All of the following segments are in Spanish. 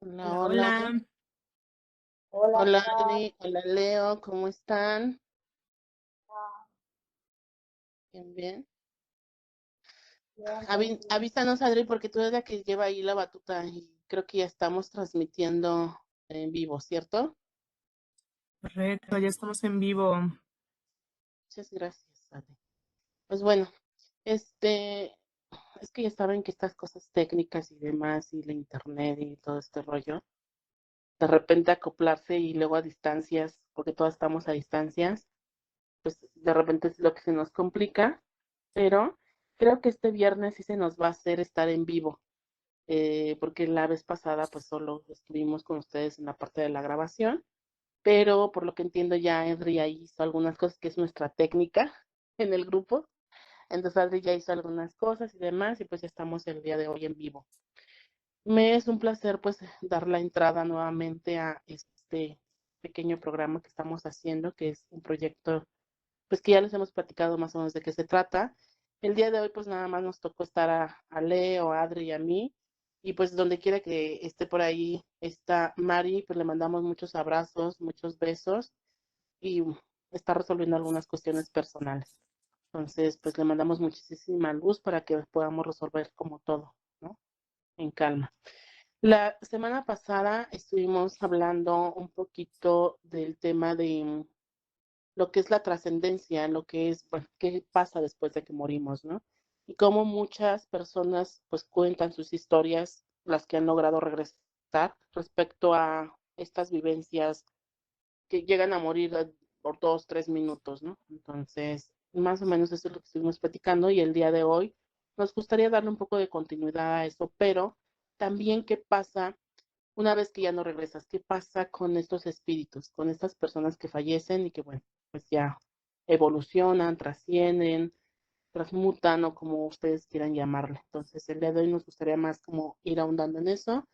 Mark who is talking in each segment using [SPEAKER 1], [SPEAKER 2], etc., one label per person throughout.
[SPEAKER 1] Hola,
[SPEAKER 2] Hola,
[SPEAKER 1] hola,
[SPEAKER 2] hola.
[SPEAKER 3] Hola,
[SPEAKER 1] hola
[SPEAKER 3] Paz.
[SPEAKER 1] Adri, hola Leo, ¿cómo están?
[SPEAKER 3] Ah,
[SPEAKER 1] Bien, bien.
[SPEAKER 3] bien, por aquí.
[SPEAKER 1] Avísanos Adri, porque tú eres la que lleva ahí la batuta y creo que ya estamos transmitiendo en vivo, ¿cierto?
[SPEAKER 2] Correcto, ya estamos en vivo.
[SPEAKER 1] Muchas gracias, Adri. Pues bueno, este, es que ya saben que estas cosas técnicas y demás, y la internet y todo este rollo, de repente acoplarse y luego a distancias, porque todas estamos a distancias, pues de repente es lo que se nos complica, pero creo que este viernes sí se nos va a hacer estar en vivo, porque la vez pasada pues solo estuvimos con ustedes en la parte de la grabación, pero por lo que entiendo ya Adri ya hizo algunas cosas que es nuestra técnica en el grupo, entonces Adri ya hizo algunas cosas y demás y pues ya estamos el día de hoy en vivo. Me es un placer pues dar la entrada nuevamente a este pequeño programa que estamos haciendo, que es un proyecto pues que ya les hemos platicado más o menos de qué se trata. El día de hoy pues nada más nos tocó estar a Leo, a Adri y a mí, y pues donde quiera que esté por ahí está Mari, pues le mandamos muchos abrazos, muchos besos y está resolviendo algunas cuestiones personales. Entonces pues le mandamos muchísima luz para que podamos resolver como todo, ¿no? En calma. La semana pasada estuvimos hablando un poquito del tema de lo que es la trascendencia, lo que es, bueno, qué pasa después de que morimos, ¿no? Y cómo muchas personas pues cuentan sus historias, las que han logrado regresar respecto a estas vivencias que llegan a morir por 2, 3 minutos, ¿no? Entonces, más o menos eso es lo que estuvimos platicando y el día de hoy nos gustaría darle un poco de continuidad a eso, pero también qué pasa una vez que ya no regresas, ¿qué pasa con estos espíritus, con estas personas que fallecen y que, bueno, pues ya evolucionan, trascienden, transmutan o como ustedes quieran llamarle? Entonces, el día de hoy nos gustaría más como ir ahondando en eso.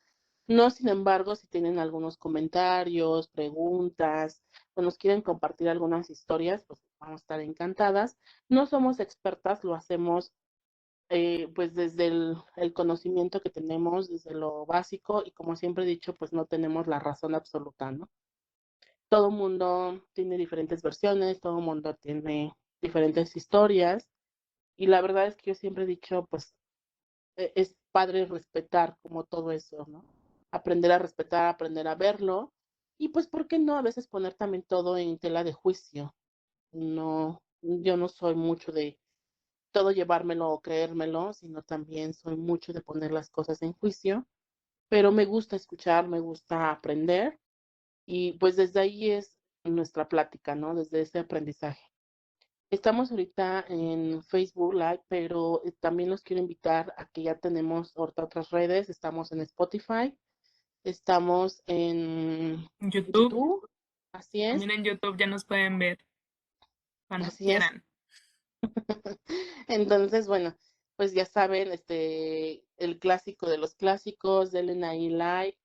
[SPEAKER 1] No, sin embargo, si tienen algunos comentarios, preguntas o nos quieren compartir algunas historias, pues vamos a estar encantadas. No somos expertas, lo hacemos pues desde el conocimiento que tenemos, desde lo básico, y como siempre he dicho, pues no tenemos la razón absoluta, ¿no? Todo mundo tiene diferentes versiones, todo mundo tiene diferentes historias, y la verdad es que yo siempre he dicho, pues es padre respetar como todo eso, ¿no? Aprender a respetar, aprender a verlo, y pues, ¿por qué no? A veces poner también todo en tela de juicio. No, yo no soy mucho de todo llevármelo o creérmelo, sino también soy mucho de poner las cosas en juicio, pero me gusta escuchar, me gusta aprender y pues desde ahí es nuestra plática, ¿no? Desde ese aprendizaje. Estamos ahorita en Facebook Live, pero también los quiero invitar a que ya tenemos ahorita otras redes, estamos en Spotify, estamos en
[SPEAKER 2] YouTube,
[SPEAKER 1] YouTube, así es,
[SPEAKER 2] también en YouTube ya nos pueden ver cuando
[SPEAKER 1] así es.
[SPEAKER 2] quieran.
[SPEAKER 1] Entonces, bueno, pues ya saben, el clásico de los clásicos, denle ahí like,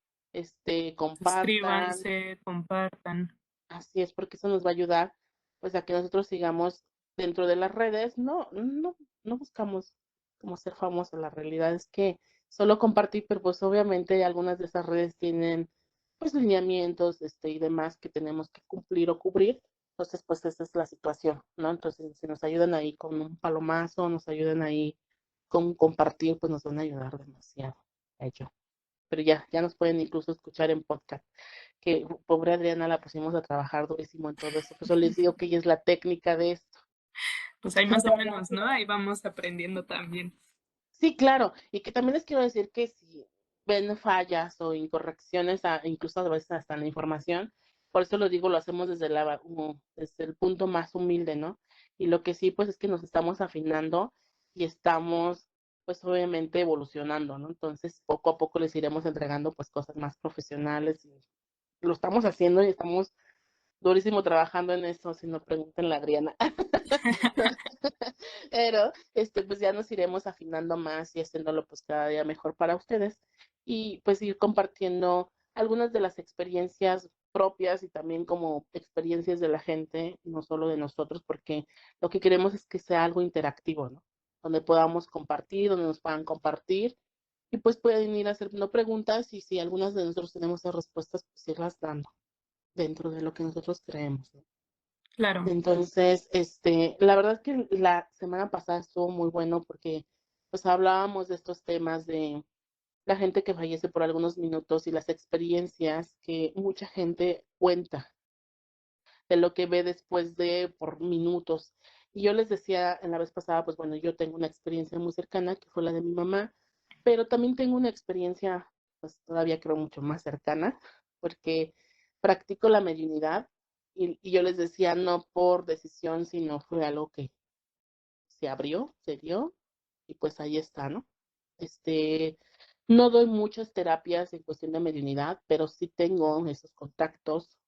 [SPEAKER 1] compartan,
[SPEAKER 2] Suscríbanse, compartan.
[SPEAKER 1] así es, porque eso nos va a ayudar, pues a que nosotros sigamos dentro de las redes. No buscamos como ser famosos, la realidad es que solo compartir, pero pues obviamente algunas de esas redes tienen pues lineamientos, y demás que tenemos que cumplir o cubrir. Entonces, pues esa es la situación, ¿no? Entonces, si nos ayudan ahí con un palomazo, nos ayudan ahí con compartir, pues nos van a ayudar demasiado a ello. Pero ya nos pueden incluso escuchar en podcast, que pobre Adriana la pusimos a trabajar durísimo en todo eso. Pues yo les digo que ella es la técnica de esto.
[SPEAKER 2] Pues ahí más o menos, ¿no? Ahí vamos aprendiendo también.
[SPEAKER 1] Sí, claro, y que también les quiero decir que si ven fallas o incorrecciones, incluso a veces hasta en la información, por eso lo digo, lo hacemos desde el punto más humilde, ¿no? Y lo que sí, pues es que nos estamos afinando y estamos, pues obviamente evolucionando, ¿no? Entonces, poco a poco les iremos entregando, pues, cosas más profesionales y lo estamos haciendo y estamos durísimo trabajando en eso, si no pregunten a Adriana. Pero pues ya nos iremos afinando más y haciéndolo pues cada día mejor para ustedes y pues ir compartiendo algunas de las experiencias propias y también como experiencias de la gente, no solo de nosotros, porque lo que queremos es que sea algo interactivo, ¿no? Donde podamos compartir, donde nos puedan compartir y pues pueden ir haciendo preguntas y si algunas de nosotros tenemos las respuestas, pues irlas dando dentro de lo que nosotros creemos, ¿no?
[SPEAKER 2] Claro,
[SPEAKER 1] Entonces, la verdad es que la semana pasada estuvo muy bueno porque pues hablábamos de estos temas de la gente que fallece por algunos minutos y las experiencias que mucha gente cuenta de lo que ve después de por minutos. Y yo les decía en la vez pasada, pues bueno, yo tengo una experiencia muy cercana que fue la de mi mamá, pero también tengo una experiencia, pues todavía creo mucho más cercana, porque practico la mediunidad y yo les decía no por decisión, sino fue algo que se abrió, se dio y pues ahí está, ¿no? Este, no doy muchas terapias en cuestión de mediunidad, pero sí tengo esos contactos,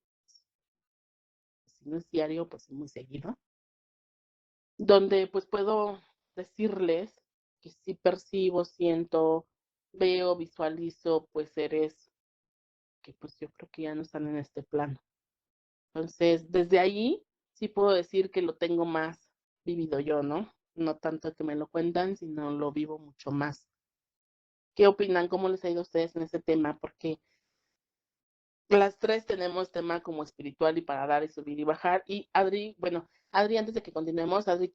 [SPEAKER 1] si no es diario, pues muy seguido, donde pues puedo decirles que sí percibo, siento, veo, visualizo pues seres que pues yo creo que ya no están en este plano. Entonces, desde ahí sí puedo decir que lo tengo más vivido yo, ¿no? No tanto que me lo cuentan, sino lo vivo mucho más. ¿Qué opinan? ¿Cómo les ha ido a ustedes en este tema? Porque las tres tenemos tema como espiritual y para dar y subir y bajar. Y Adri, bueno, Adri, antes de que continuemos, Adri,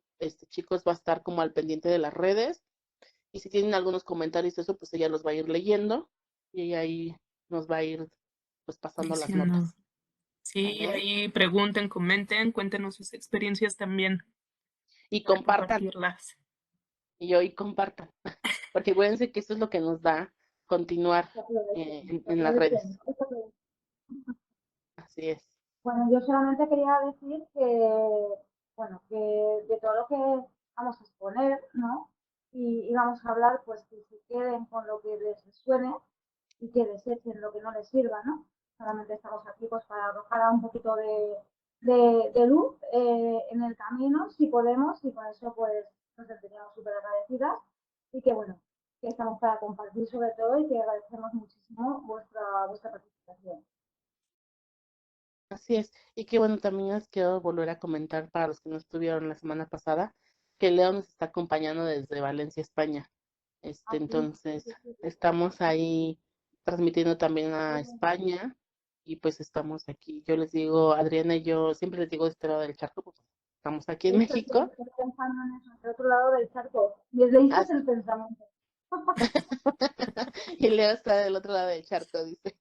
[SPEAKER 1] chicos, va a estar como al pendiente de las redes. Y si tienen algunos comentarios, eso, pues ella los va a ir leyendo y ella ahí nos va a ir pues pasando las
[SPEAKER 2] diciendo.
[SPEAKER 1] notas.
[SPEAKER 2] Sí,
[SPEAKER 1] ¿Vale?
[SPEAKER 2] ahí pregunten, comenten, cuéntenos sus experiencias también
[SPEAKER 1] Y
[SPEAKER 2] para
[SPEAKER 1] compartan,
[SPEAKER 2] compartirlas.
[SPEAKER 1] y hoy compartan, porque acuérdense que eso es lo que nos da continuar
[SPEAKER 3] Se
[SPEAKER 1] en las redes.
[SPEAKER 3] aprovechen.
[SPEAKER 1] Así es.
[SPEAKER 3] Bueno, yo solamente quería decir que, bueno, que de todo lo que vamos a exponer, ¿no? Y vamos a hablar, pues que se queden con lo que les resuene y que desechen lo que no les sirva, ¿no? Solamente estamos aquí pues para arrojar un poquito de luz en el camino, si podemos, y con eso pues nos sentimos súper agradecidas y que bueno, que estamos para compartir sobre todo y que agradecemos muchísimo vuestra participación.
[SPEAKER 1] Así es. Y que bueno, también les quiero volver a comentar para los que no estuvieron la semana pasada, que Leo nos está acompañando desde Valencia, España.
[SPEAKER 3] Así,
[SPEAKER 1] Entonces,
[SPEAKER 3] sí, sí, sí.
[SPEAKER 1] estamos ahí transmitiendo también a España y pues estamos aquí. Yo les digo, Adriana y yo siempre les digo de este lado del charco, porque estamos aquí en
[SPEAKER 3] Esto
[SPEAKER 1] México.
[SPEAKER 3] estoy pensando en eso, del otro lado del charco. Desde ahí es el pensamiento.
[SPEAKER 1] Y Leo está del otro lado del charco, dice.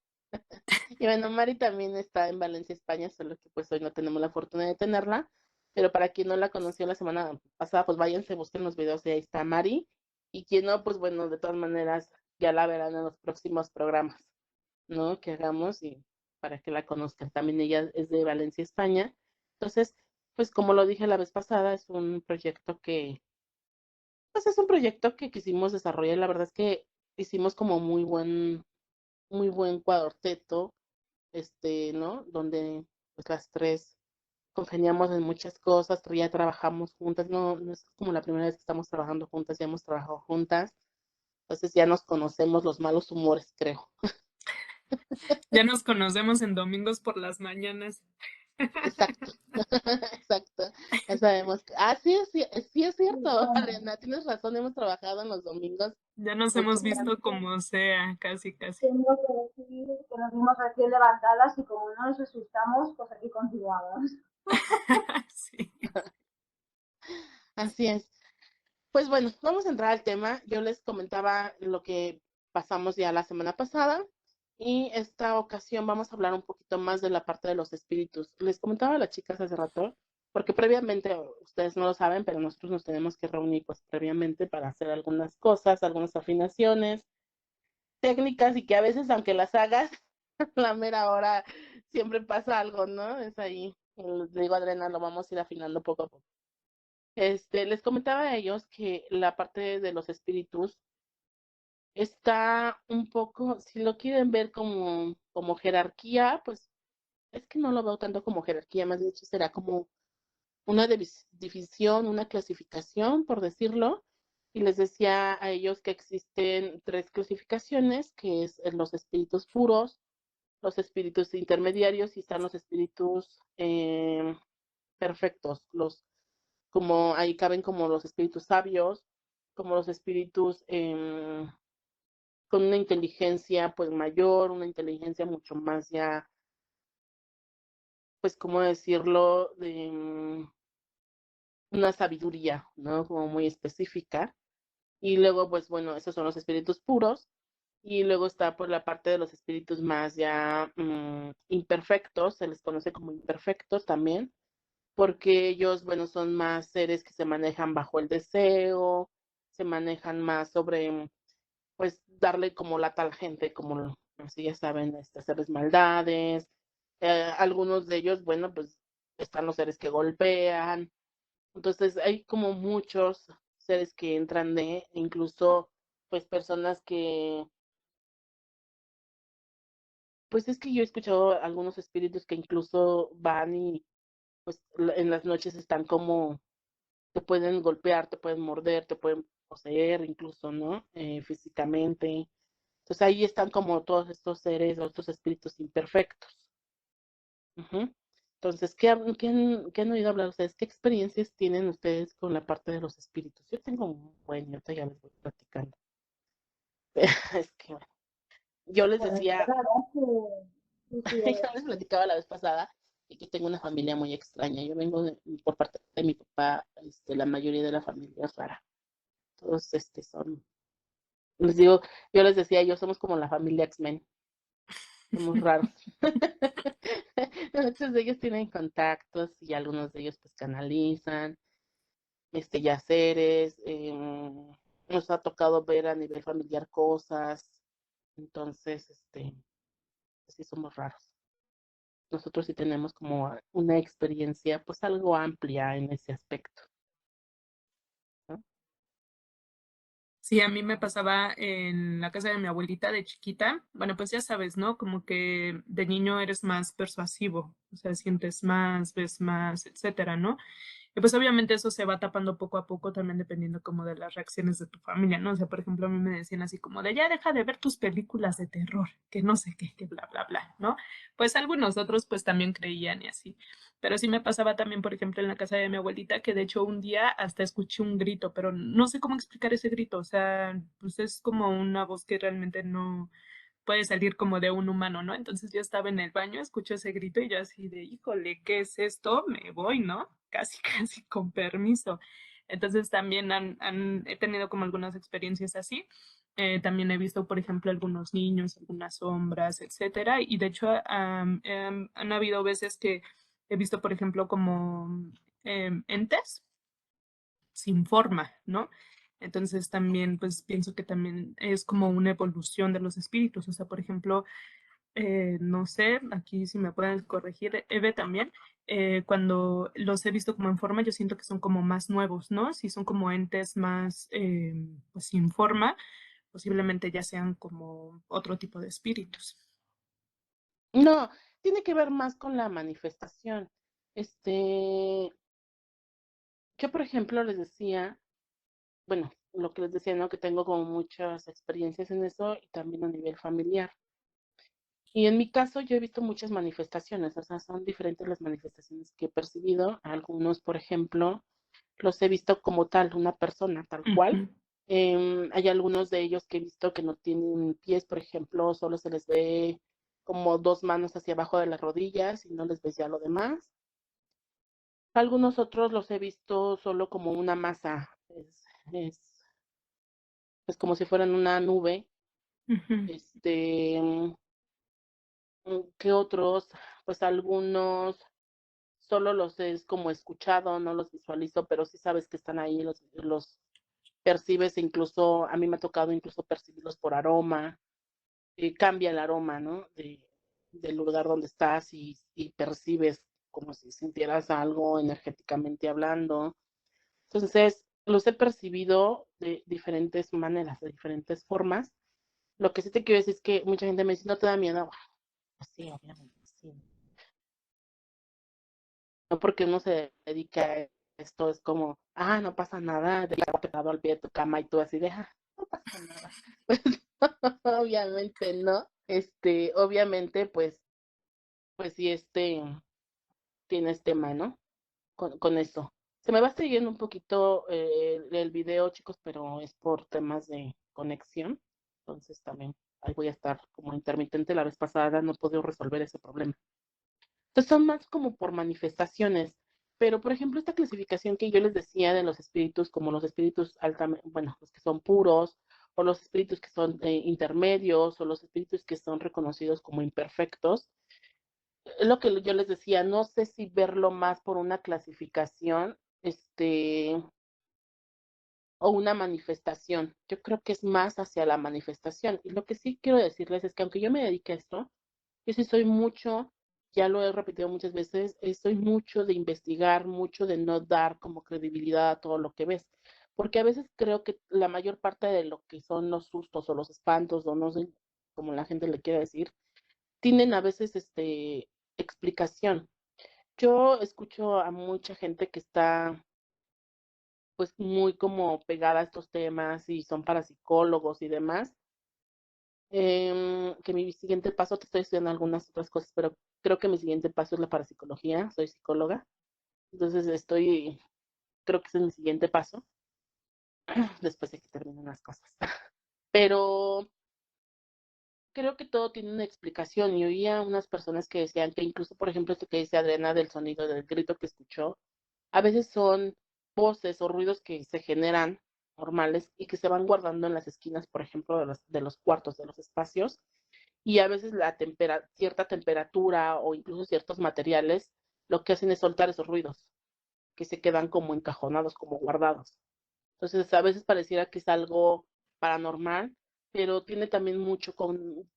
[SPEAKER 1] Y bueno, Mari también está en Valencia, España, solo que pues hoy no tenemos la fortuna de tenerla. Pero para quien no la conoció la semana pasada, pues váyanse, busquen los videos y ahí está Mari. Y quien no, pues bueno, de todas maneras ya la verán en los próximos programas, ¿no? Que hagamos y para que la conozcan. También ella es de Valencia, España. Entonces, pues como lo dije la vez pasada, es un proyecto que, pues es un proyecto que quisimos desarrollar. La verdad es que hicimos como muy buen cuarteto, ¿no? Donde pues las tres congeniamos en muchas cosas, pero ya trabajamos juntas, no, no es como la primera vez que estamos trabajando juntas, ya hemos trabajado juntas, entonces ya nos conocemos los malos humores, creo.
[SPEAKER 2] Ya nos conocemos en domingos por las mañanas.
[SPEAKER 1] Exacto, exacto, ya sabemos que, sí es
[SPEAKER 3] Y
[SPEAKER 1] cierto,
[SPEAKER 3] bueno,
[SPEAKER 1] Ariana, tienes razón, hemos trabajado en los domingos
[SPEAKER 2] Ya nos hemos visto
[SPEAKER 1] muchísimo.
[SPEAKER 2] como sea, casi, casi.
[SPEAKER 3] tengo que decir que nos vimos recién levantadas y como no nos asustamos, pues aquí continuamos.
[SPEAKER 2] Sí.
[SPEAKER 1] Así es. Pues bueno, vamos a entrar al tema. Yo les comentaba lo que pasamos ya la semana pasada y esta ocasión vamos a hablar un poquito más de la parte de los espíritus. Les comentaba a las chicas hace rato, porque previamente, ustedes no lo saben, pero nosotros nos tenemos que reunir pues previamente para hacer algunas cosas, algunas afinaciones técnicas y que a veces aunque las hagas, la mera hora siempre pasa algo, ¿no? Es ahí. Les digo, Adriana, lo vamos a ir afinando poco a poco. Les comentaba a ellos que la parte de los espíritus está un poco, si lo quieren ver como jerarquía, pues es que no lo veo tanto como jerarquía, más bien será como una división, una clasificación, por decirlo. Y les decía a ellos que existen tres clasificaciones, que es los espíritus puros, los espíritus intermediarios y están los espíritus perfectos, como ahí caben como los espíritus sabios, como los espíritus con una inteligencia pues mayor, una inteligencia mucho más ya, pues, ¿cómo decirlo? De una sabiduría, ¿no? Como muy específica. Y luego, pues bueno, esos son los espíritus puros. Y luego está por la parte de los espíritus más ya imperfectos, se les conoce como imperfectos también, porque ellos, bueno, son más seres que se manejan bajo el deseo, se manejan más sobre, pues, darle como lata a la gente, como, así ya saben, hacerles maldades. Algunos de ellos, bueno, pues están los seres que golpean. Entonces hay como muchos seres que entran incluso, pues, personas que, pues es que yo he escuchado algunos espíritus que incluso van y pues en las noches están como, te pueden golpear, te pueden morder, te pueden poseer incluso, ¿no? Físicamente. Entonces ahí están como todos estos seres o estos espíritus imperfectos. Ujú. Entonces, ¿qué han oído hablar ustedes? ¿Qué experiencias tienen ustedes con la parte de los espíritus? Yo tengo un buen, ahorita ya les voy platicando. Es que, bueno, yo les
[SPEAKER 3] Pues
[SPEAKER 1] decía,
[SPEAKER 3] la verdad es que sí, sí,
[SPEAKER 1] yo les platicaba la vez pasada que yo tengo una familia muy extraña. Yo vengo por parte de mi papá, la mayoría de la familia es rara. Todos les digo, yo les decía, yo somos como la familia X-Men, somos raros. Muchos de ellos tienen contactos y algunos de ellos pues canalizan, yaceres, nos ha tocado ver a nivel familiar cosas, entonces, sí somos raros. Nosotros sí tenemos como una experiencia pues algo amplia en ese aspecto, ¿no?
[SPEAKER 2] Sí, a mí me pasaba en la casa de mi abuelita de chiquita. Bueno, pues ya sabes, ¿no? Como que de niño eres más persuasivo, o sea, sientes más, ves más, etcétera, ¿no? Y pues obviamente eso se va tapando poco a poco también dependiendo como de las reacciones de tu familia, ¿no? O sea, por ejemplo, a mí me decían así como de ya deja de ver tus películas de terror, que no sé qué, que bla, bla, bla, ¿no? Pues algunos otros pues también creían y así. Pero sí me pasaba también, por ejemplo, en la casa de mi abuelita, que de hecho un día hasta escuché un grito, pero no sé cómo explicar ese grito, o sea, pues es como una voz que realmente no puede salir como de un humano, ¿no? Entonces yo estaba en el baño, escucho ese grito y yo así de, híjole, ¿qué es esto? Me voy, ¿no? Casi, casi con permiso. Entonces también he tenido como algunas experiencias así. También he visto, por ejemplo, algunos niños, algunas sombras, etcétera. Y de hecho, han habido veces que he visto, por ejemplo, como entes sin forma, ¿no? Entonces también, pues pienso que también es como una evolución de los espíritus. O sea, por ejemplo, no sé, aquí si me pueden corregir, Eve también, cuando los he visto como en forma, yo siento que son como más nuevos, ¿no? Si son como entes más, pues sin forma, posiblemente ya sean como otro tipo de espíritus.
[SPEAKER 1] No, tiene que ver más con la manifestación. Yo por ejemplo les decía, bueno, lo que les decía, ¿no? Que tengo como muchas experiencias en eso y también a nivel familiar. Y en mi caso yo he visto muchas manifestaciones, o sea, son diferentes las manifestaciones que he percibido. Algunos, por ejemplo, los he visto como tal, una persona tal cual.
[SPEAKER 2] Ujú,
[SPEAKER 1] Hay algunos de ellos que he visto que no tienen pies, por ejemplo, solo se les ve como dos manos hacia abajo de las rodillas y no les ves ya lo demás. Algunos otros los he visto solo como una masa, es, es como si fueran una nube.
[SPEAKER 2] ujú,
[SPEAKER 1] Este, ¿Qué otros? Pues algunos solo los he como escuchado, no los visualizo, pero sí sabes que están ahí, los percibes, incluso a mí me ha tocado incluso percibirlos por aroma, cambia el aroma, ¿no? Del lugar donde estás y percibes como si sintieras algo energéticamente hablando. Entonces, los he percibido de diferentes maneras, de diferentes formas. Lo que sí te quiero decir es que mucha gente me dice, ¿no te da miedo? Bueno, pues sí, obviamente, sí. No porque uno se dedica a esto, es como, no pasa nada, de pegado al pie de tu cama y tú así de, no pasa nada. Pues obviamente no. Obviamente, pues sí, tienes tema, ¿no? Con eso. Se me va siguiendo un poquito el video, chicos, pero es por temas de conexión. Entonces también ahí voy a estar como intermitente. La vez pasada no he podido resolver ese problema. Entonces son más como por manifestaciones. Pero, por ejemplo, esta clasificación que yo les decía de los espíritus, como los espíritus altamente, bueno, los que son puros, o los espíritus que son intermedios, o los espíritus que son reconocidos como imperfectos, es lo que yo les decía, no sé si verlo más por una clasificación, o una manifestación. Yo creo que es más hacia la manifestación. Y lo que sí quiero decirles es que aunque yo me dedique a esto, yo sí soy mucho, ya lo he repetido muchas veces, soy mucho de investigar, mucho de no dar como credibilidad a todo lo que ves. Porque a veces creo que la mayor parte de lo que son los sustos o los espantos, o no sé, como la gente le quiere decir, tienen a veces explicación. Yo escucho a mucha gente que está pues muy como pegada a estos temas y son parapsicólogos y demás. Que mi siguiente paso, te estoy estudiando algunas otras cosas, pero creo que mi siguiente paso es la parapsicología, soy psicóloga, entonces creo que ese es mi siguiente paso, después de que terminen las cosas. Pero creo que todo tiene una explicación y oía unas personas que decían que incluso, por ejemplo, esto que dice Adriana del sonido del grito que escuchó, a veces son voces o ruidos que se generan normales y que se van guardando en las esquinas, por ejemplo, de los cuartos, de los espacios, y a veces cierta temperatura o incluso ciertos materiales lo que hacen es soltar esos ruidos que se quedan como encajonados, como guardados. Entonces, a veces pareciera que es algo paranormal, pero tiene también mucho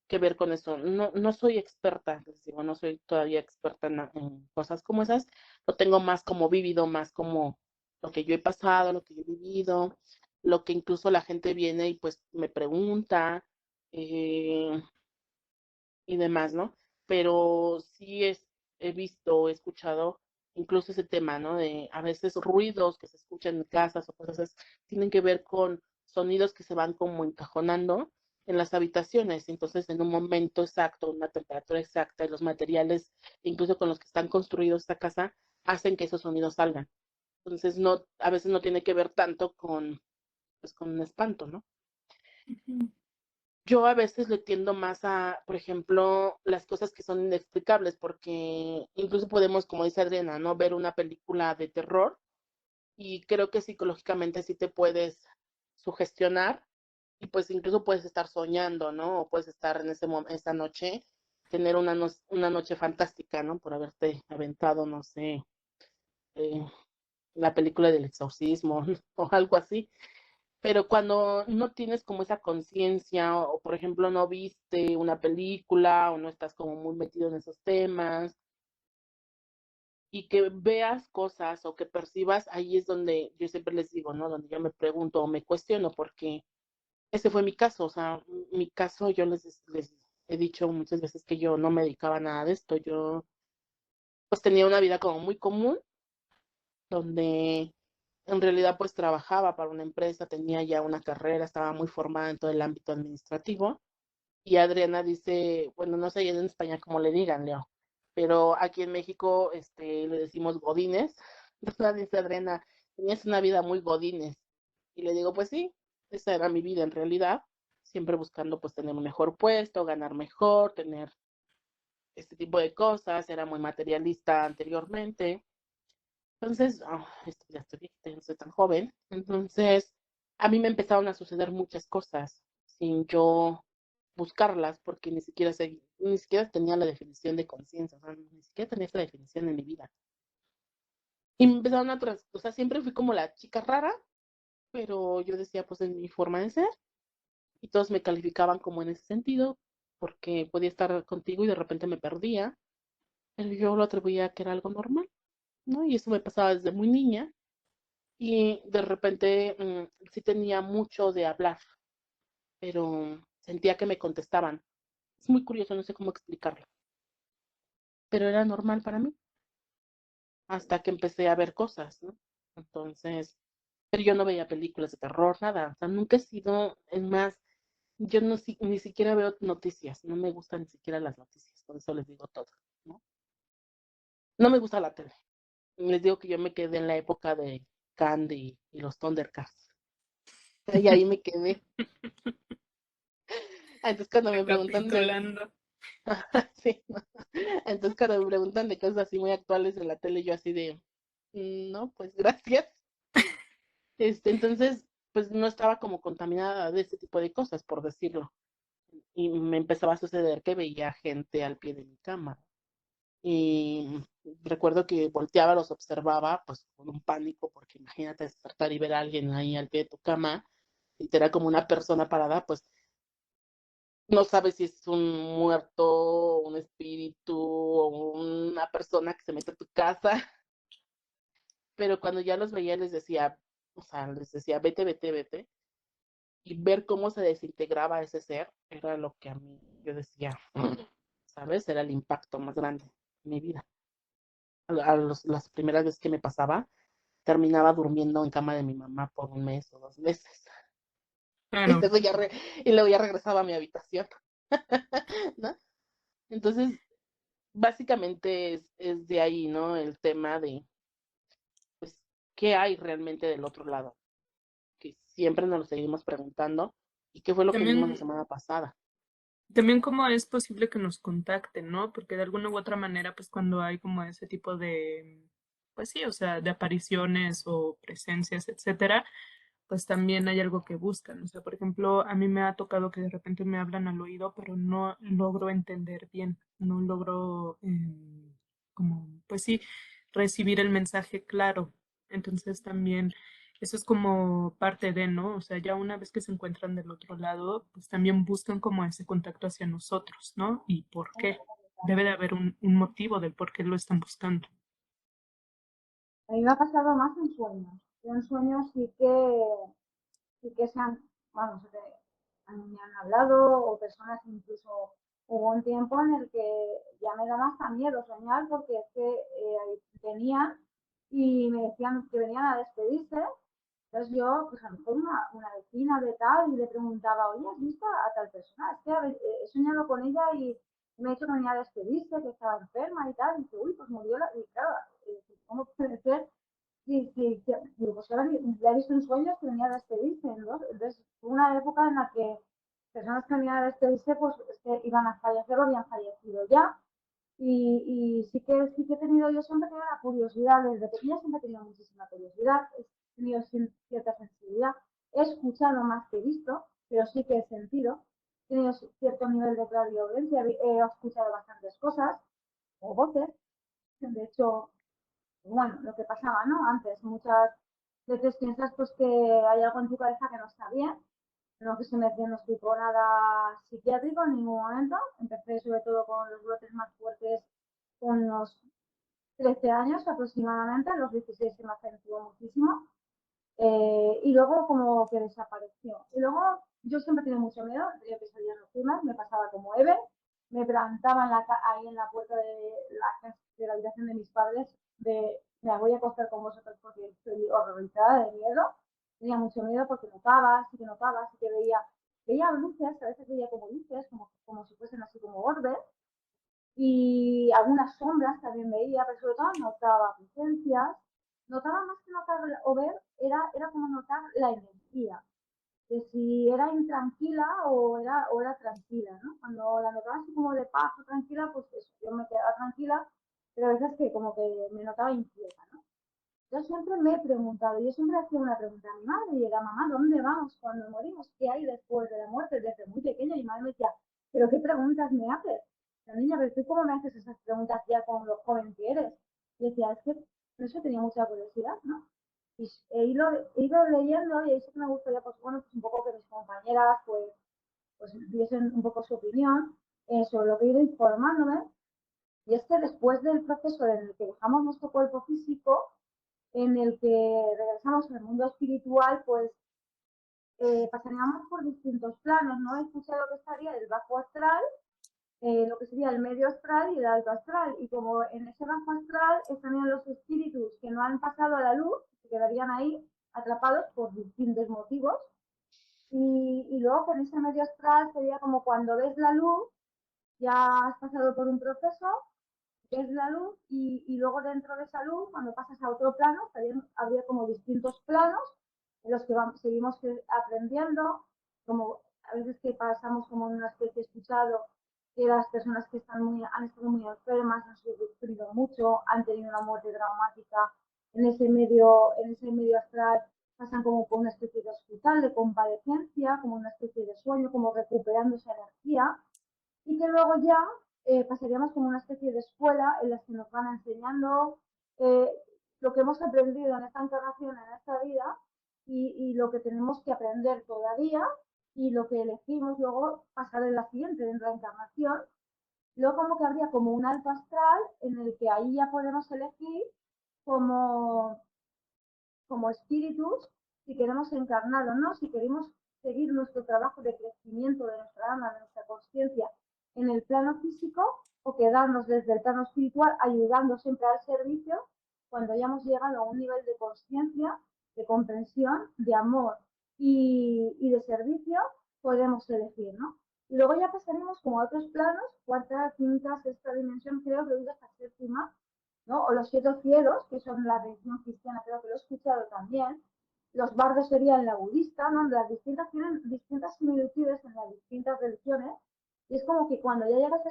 [SPEAKER 1] que ver con eso. No, no soy experta, les digo, no soy todavía experta en cosas como esas. Lo tengo más como vivido, más como lo que yo he pasado, lo que yo he vivido, lo que incluso la gente viene y pues me pregunta y demás, ¿no? Pero sí he visto, he escuchado incluso ese tema, ¿no? De a veces ruidos que se escuchan en casas o cosas así, tienen que ver con sonidos que se van como encajonando en las habitaciones. Entonces, en un momento exacto, una temperatura exacta y los materiales, incluso con los que están construidos esta casa, hacen que esos sonidos salgan. Entonces, no, a veces no tiene que ver tanto pues, con un espanto, ¿no? Yo a veces le tiendo más a, por ejemplo, las cosas que son inexplicables, porque incluso podemos, como dice Adriana, ¿no? Ver una película de terror y creo que psicológicamente sí te puedes sugestionar y pues incluso puedes estar soñando, ¿no? O puedes estar en esa noche, tener una noche fantástica, ¿no? Por haberte aventado, no sé, eh, la película del exorcismo o algo así. Pero cuando no tienes como esa conciencia o, por ejemplo, no viste una película o no estás como muy metido en esos temas y que veas cosas o que percibas, ahí es donde yo siempre les digo, ¿no? Donde yo me pregunto o me cuestiono, porque ese fue mi caso. O sea, mi caso, yo les he dicho muchas veces que yo no me dedicaba a nada de esto. Yo pues tenía una vida como muy común, donde en realidad pues trabajaba para una empresa, tenía ya una carrera, estaba muy formada en todo el ámbito administrativo. Y Adriana dice, bueno, no sé en España cómo le digan, Leo, pero aquí en México le decimos godines. Entonces dice Adriana, tenías una vida muy godines. Y le digo, pues sí, esa era mi vida en realidad, siempre buscando pues tener un mejor puesto, ganar mejor, tener este tipo de cosas, era muy materialista anteriormente. Entonces, ya estoy viejita, ya no soy tan joven. Entonces, a mí me empezaron a suceder muchas cosas sin yo buscarlas, porque ni siquiera tenía la definición de conciencia, o sea, ni siquiera tenía esa definición en mi vida. Y me empezaron o sea, siempre fui como la chica rara, pero yo decía, pues es mi forma de ser, y todos me calificaban como en ese sentido, porque podía estar contigo y de repente me perdía, pero yo lo atribuía a que era algo normal, ¿no? Y eso me pasaba desde muy niña. Y de repente sí tenía mucho de hablar, pero sentía que me contestaban. Es muy curioso, no sé cómo explicarlo, pero era normal para mí hasta que empecé a ver cosas, ¿no? Entonces, pero yo no veía películas de terror, nada, o sea, nunca he sido, es más, yo no, ni siquiera veo noticias, no me gustan ni siquiera las noticias, por eso les digo todo, ¿no? No me gusta la tele. Les digo que yo me quedé en la época de Candy y los Thundercats. Y ahí me quedé. Entonces cuando me preguntan
[SPEAKER 2] Recapitulando.
[SPEAKER 1] sí, ¿no? Entonces cuando me preguntan de cosas así muy actuales en la tele, yo así de, no, pues gracias. Entonces, pues no estaba como contaminada de este tipo de cosas, por decirlo. Y me empezaba a suceder que veía gente al pie de mi cama. Y recuerdo que volteaba, los observaba, pues con un pánico, porque imagínate despertar y ver a alguien ahí al pie de tu cama, y te era como una persona parada, pues no sabes si es un muerto, un espíritu o una persona que se mete a tu casa, pero cuando ya los veía les decía, o sea, les decía, vete, vete, vete, y ver cómo se desintegraba ese ser era lo que a mí yo decía, ¿sabes? Era el impacto más grande en mi vida. Las primeras veces que me pasaba, terminaba durmiendo en cama de mi mamá por un mes o 2 meses. Y
[SPEAKER 2] Claro.
[SPEAKER 1] luego y luego ya regresaba a mi habitación, ¿no? Entonces, básicamente es de ahí, ¿no? El tema de, pues, ¿qué hay realmente del otro lado? Que siempre nos lo seguimos preguntando. ¿Y qué fue lo que vimos la
[SPEAKER 2] También,
[SPEAKER 1] semana pasada?
[SPEAKER 2] también cómo es posible que nos contacten, ¿no? Porque de alguna u otra manera, pues cuando hay como ese tipo de, pues sí, o sea, de apariciones o presencias, etcétera, pues también hay algo que buscan. O sea, por ejemplo, a mí me ha tocado que de repente me hablan al oído, pero no logro entender bien, no logro como, pues sí, recibir el mensaje claro. Entonces también eso es como parte de, ¿no? O sea, ya una vez que se encuentran del otro lado, pues también buscan como ese contacto hacia nosotros, ¿no? ¿Y por qué? Debe de haber un motivo del por qué lo están buscando.
[SPEAKER 3] A mí me ha pasado más en sueños. Yo en sueños sí que se han, vamos, me han hablado o personas incluso hubo un tiempo en el que ya me daba hasta miedo soñar porque es que venían y me decían que venían a despedirse. Entonces yo, pues a lo mejor una vecina de tal y le preguntaba, oye, ¿has visto a tal persona? Es que he soñado con ella y me ha dicho que venía a despedirse, que estaba enferma y tal. Y dice, uy, pues murió la... Y claro, ¿cómo puede ser? Sí, sí, sí. Digo, pues ahora la he visto en sueños que venía a despedirse, ¿no? Entonces, fue una época en la que personas que venían a despedirse, pues es que iban a fallecer o habían fallecido ya. Y sí que he tenido, yo siempre he tenido la curiosidad, desde pequeña siempre he tenido muchísima curiosidad, he tenido cierta sensibilidad, he escuchado más que visto, pero sí que he sentido, he tenido cierto nivel de clarividencia, he escuchado bastantes cosas, o voces, de hecho, bueno, lo que pasaba, ¿no? Antes, muchas veces piensas pues que hay algo en tu cabeza que no está bien, no que se me diagnosticó nada psiquiátrico en ningún momento, empecé sobre todo con los brotes más fuertes con unos 13 años aproximadamente, a los 16 se me acentuó muchísimo, y luego como que desapareció. Y luego yo siempre tenía mucho miedo, tenía pesadillas nocturnas, me pasaba como Eve, me plantaba ahí en la puerta de la habitación de mis padres, me voy a acostar con vosotros porque estoy horrorizada de miedo, tenía mucho miedo porque notaba, sí que veía luces, a veces veía como luces, como si fuesen así como orbes, y algunas sombras también veía, pero sobre todo notaba presencias, notaba más que notar o ver, era como notar la energía, de si era intranquila o era tranquila, ¿no? Cuando la notaba así como de paz o tranquila, pues eso, yo me quedaba tranquila, pero a veces que como que me notaba inquieta, ¿no? Yo siempre me he preguntado, yo siempre hacía una pregunta a mi madre y era, mamá, ¿dónde vamos cuando morimos? ¿Qué hay después de la muerte? Desde muy pequeña y mi madre me decía, ¿pero qué preguntas me haces? La niña, pero tú cómo me haces esas preguntas ya con lo joven que eres. Y decía, es que eso tenía mucha curiosidad, ¿no? Y he ido leyendo y eso que me gustaría, pues bueno, pues un poco que mis compañeras pues diesen un poco su opinión sobre lo que he ido informándome. Y es que después del proceso en el que dejamos nuestro cuerpo físico, en el que regresamos al mundo espiritual, pues pasaríamos por distintos planos, ¿no? He escuchado que estaría el bajo astral, lo que sería el medio astral y el alto astral. Y como en ese bajo astral estarían los espíritus que no han pasado a la luz, que quedarían ahí atrapados por distintos motivos. Y luego con ese medio astral sería como cuando ves la luz, ya has pasado por un proceso, ves la luz y luego dentro de esa luz, cuando pasas a otro plano, habría como distintos planos en los que seguimos aprendiendo, como a veces que pasamos como una especie, escuchado que las personas que han estado muy enfermas, han sufrido mucho, han tenido una muerte traumática en ese medio astral, pasan como por una especie de hospital, de convalecencia, como una especie de sueño, como recuperando esa energía, y que luego ya pasaríamos como una especie de escuela en la que nos van enseñando eh, lo que hemos aprendido en esta encarnación, en esta vida, y lo que tenemos que aprender todavía, y lo que elegimos luego pasar en la siguiente, en la encarnación. Luego como que habría como un alto astral en el que ahí ya podemos elegir como, como espíritus si queremos encarnar o no, si queremos seguir nuestro trabajo de crecimiento de nuestra alma, de nuestra conciencia en el plano físico, o quedarnos desde el plano espiritual ayudando siempre al servicio cuando hayamos llegado a un nivel de conciencia, de comprensión, de amor y de servicio, podemos elegir, ¿no? Y luego ya pasaremos como a otros planos, cuarta, quinta, sexta dimensión, creo que hasta séptima, ¿no? O los siete cielos, que son la religión cristiana, creo que lo he escuchado también. Los bardos serían la budista, ¿no? Las distintas tienen distintas similitudes en las distintas religiones. Y es como que cuando ya llegas a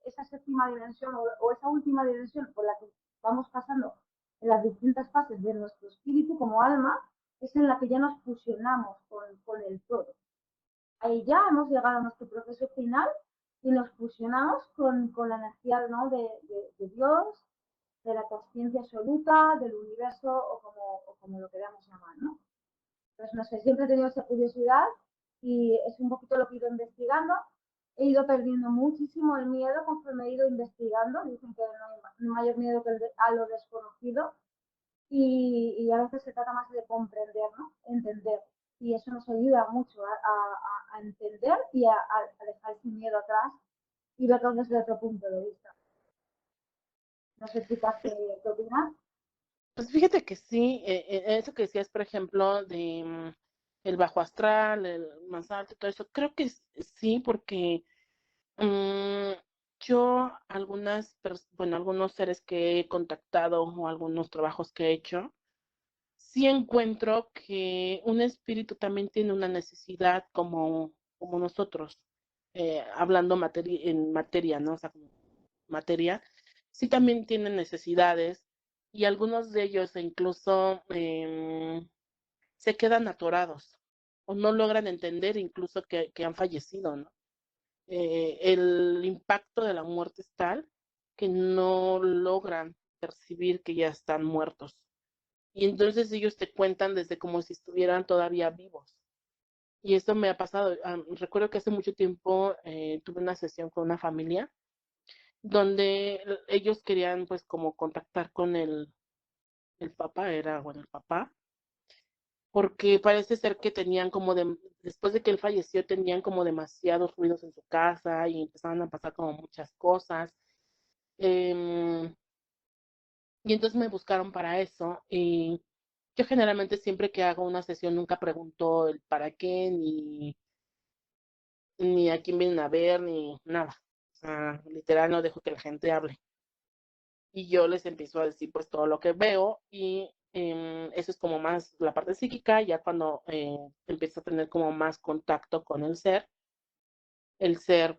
[SPEAKER 3] esa séptima dimensión o esa última dimensión por la que vamos pasando en las distintas fases de nuestro espíritu como alma, es en la que ya nos fusionamos con el todo. Ahí ya hemos llegado a nuestro proceso final y nos fusionamos con la energía, ¿no? de Dios, de la conciencia absoluta, del universo o como lo queramos llamar, ¿no? Entonces, no sé, siempre he tenido esa curiosidad y es un poquito lo que he ido investigando. He ido perdiendo muchísimo el miedo conforme he ido investigando. Dicen que no hay mayor miedo que a lo desconocido y a veces se trata más de comprender, ¿no? Entender. Y eso nos ayuda mucho a entender y a dejar ese miedo atrás y verlo desde otro punto de vista. No sé, chicas, ¿qué opinas?
[SPEAKER 1] Pues fíjate que sí, eso que decías, por ejemplo, de el bajo astral, el más alto, todo eso, creo que sí, porque mm, yo bueno, algunos seres que he contactado o algunos trabajos que he hecho, sí encuentro que un espíritu también tiene una necesidad como nosotros, hablando en materia, ¿no? O sea, como materia, sí también tienen necesidades y algunos de ellos incluso se quedan atorados o no logran entender incluso que han fallecido, ¿no? El impacto de la muerte es tal que no logran percibir que ya están muertos. Y entonces ellos te cuentan desde como si estuvieran todavía vivos. Y esto me ha pasado. Recuerdo que hace mucho tiempo tuve una sesión con una familia donde ellos querían pues como contactar con el papá, bueno, el papá, porque parece ser que tenían después de que él falleció, tenían como demasiados ruidos en su casa y empezaban a pasar como muchas cosas. Em, y entonces me buscaron para eso. Y yo generalmente siempre que hago una sesión nunca pregunto el para qué, ni a quién vienen a ver, ni nada. O sea, literal no dejo que la gente hable. Y yo les empiezo a decir pues todo lo que veo y eso es como más la parte psíquica, ya cuando empiezo a tener como más contacto con el ser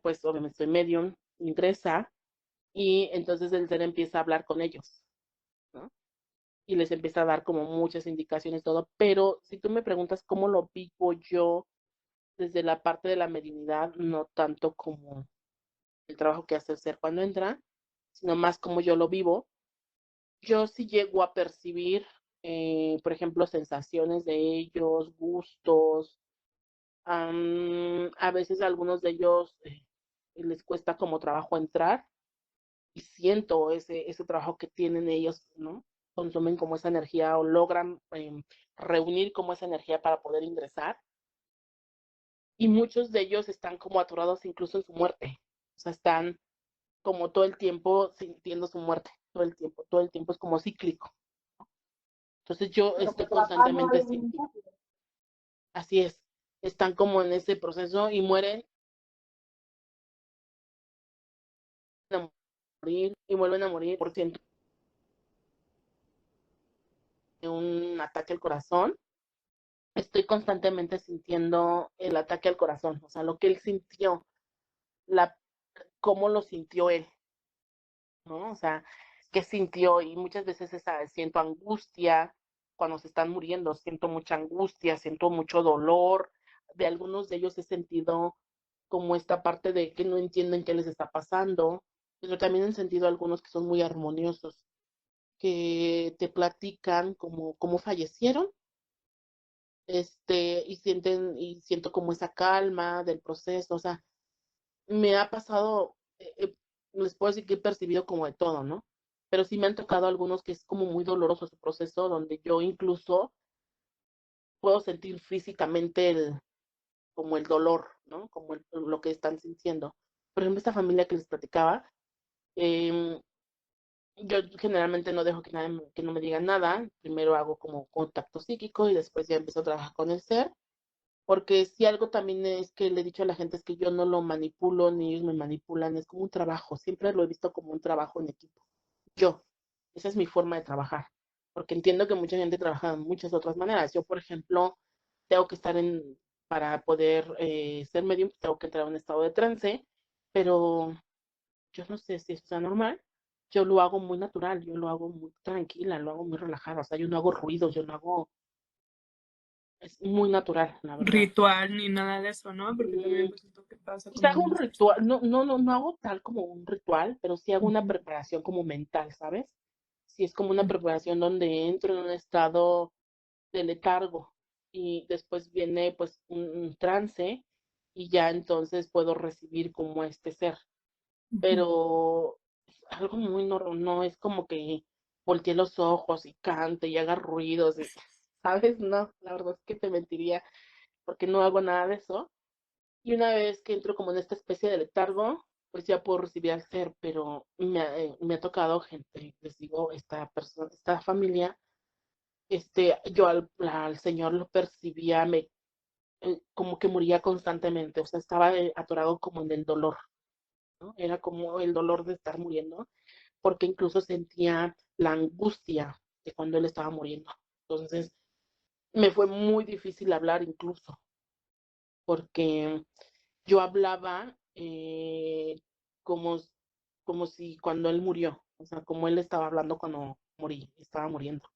[SPEAKER 1] pues obviamente soy medium, ingresa y entonces el ser empieza a hablar con ellos, ¿no? Y les empieza a dar como muchas indicaciones, todo, pero si tú me preguntas cómo lo vivo yo desde la parte de la mediunidad, no tanto como el trabajo que hace el ser cuando entra, sino más como yo lo vivo. Yo sí llego a percibir, por ejemplo, sensaciones de ellos, gustos. A veces a algunos de ellos les cuesta como trabajo entrar y siento ese trabajo que tienen ellos, ¿no? Consumen como esa energía o logran reunir como esa energía para poder ingresar. Y muchos de ellos están como atorados incluso en su muerte. O sea, están como todo el tiempo sintiendo su muerte, todo el tiempo es como cíclico. Entonces yo
[SPEAKER 3] Pero
[SPEAKER 1] estoy
[SPEAKER 3] trabajando
[SPEAKER 1] constantemente
[SPEAKER 3] ahí
[SPEAKER 1] así,
[SPEAKER 3] un poco.
[SPEAKER 1] así es, están como en ese proceso y mueren a morir y vuelven a morir por ciento de un ataque al corazón estoy constantemente sintiendo el ataque al corazón, o sea, lo que él sintió, la, cómo lo sintió él, ¿no? O sea, qué sintió y muchas veces siento angustia cuando se están muriendo, siento mucha angustia, siento mucho dolor. De algunos de ellos he sentido como esta parte de que no entienden qué les está pasando, pero también he sentido algunos que son muy armoniosos, que te platican cómo fallecieron, y siento como esa calma del proceso, o sea, me ha pasado, les puedo decir que he percibido como de todo, ¿no? Pero sí me han tocado algunos que es como muy doloroso su proceso, donde yo incluso puedo sentir físicamente como el dolor, ¿no? Como lo que están sintiendo. Por ejemplo, esta familia que les platicaba, em, yo generalmente no dejo que no me digan nada. Primero hago como contacto psíquico y después ya empiezo a trabajar con el ser. Porque si algo también es que le he dicho a la gente es que yo no lo manipulo ni ellos me manipulan, es como un trabajo, siempre lo he visto como un trabajo en equipo. Yo, esa es mi forma de trabajar, porque entiendo que mucha gente trabaja de muchas otras maneras. Yo, por ejemplo, tengo que para poder ser medium, tengo que entrar a un estado de trance, pero yo no sé si eso sea normal. Yo lo hago muy natural, yo lo hago muy tranquila, lo hago muy relajada, o sea, yo no hago ruidos, yo no hago, es muy natural, la verdad.
[SPEAKER 2] Ritual ni nada de eso, ¿no? Porque también
[SPEAKER 1] Mm,
[SPEAKER 2] pues esto que pasa
[SPEAKER 1] pues
[SPEAKER 2] con
[SPEAKER 1] hago un
[SPEAKER 2] algunas personas.
[SPEAKER 1] ritual, no hago tal como un ritual, pero sí hago una
[SPEAKER 2] Ujú,
[SPEAKER 1] preparación como mental, ¿sabes? Sí es como una
[SPEAKER 2] ujú,
[SPEAKER 1] preparación donde entro en un estado de letargo y después viene pues un trance y ya entonces puedo recibir como este ser.
[SPEAKER 2] ujú.
[SPEAKER 1] Pero es algo muy no es como que voltee los ojos y cante y haga ruidos, ¿sabes? No, la verdad es que te mentiría porque no hago nada de eso. Y una vez que entro como en esta especie de letargo, pues ya puedo recibir al ser, pero me ha tocado gente, les digo, esta persona, esta familia, yo al señor lo percibía, como que moría constantemente, o sea, estaba atorado como en el dolor, ¿no? Era como el dolor de estar muriendo, porque incluso sentía la angustia de cuando él estaba muriendo. Entonces, me fue muy difícil hablar incluso, porque yo hablaba como, como si cuando él murió, o sea, como él estaba hablando cuando estaba muriendo.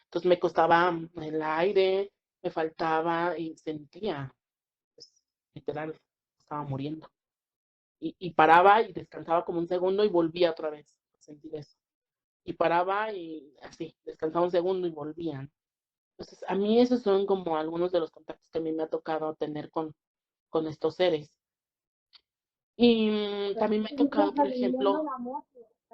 [SPEAKER 1] Entonces me costaba el aire, me faltaba y sentía, pues, literal, estaba muriendo. Y paraba y descansaba como un segundo y volvía otra vez a sentir eso. Y paraba y así, descansaba un segundo y volvían. Entonces, a mí esos son como algunos de los contactos que a mí me ha tocado tener con estos seres. Y
[SPEAKER 3] Pero
[SPEAKER 1] también me ha
[SPEAKER 3] tú estás
[SPEAKER 1] tocado, por
[SPEAKER 3] viviendo
[SPEAKER 1] ejemplo,
[SPEAKER 3] la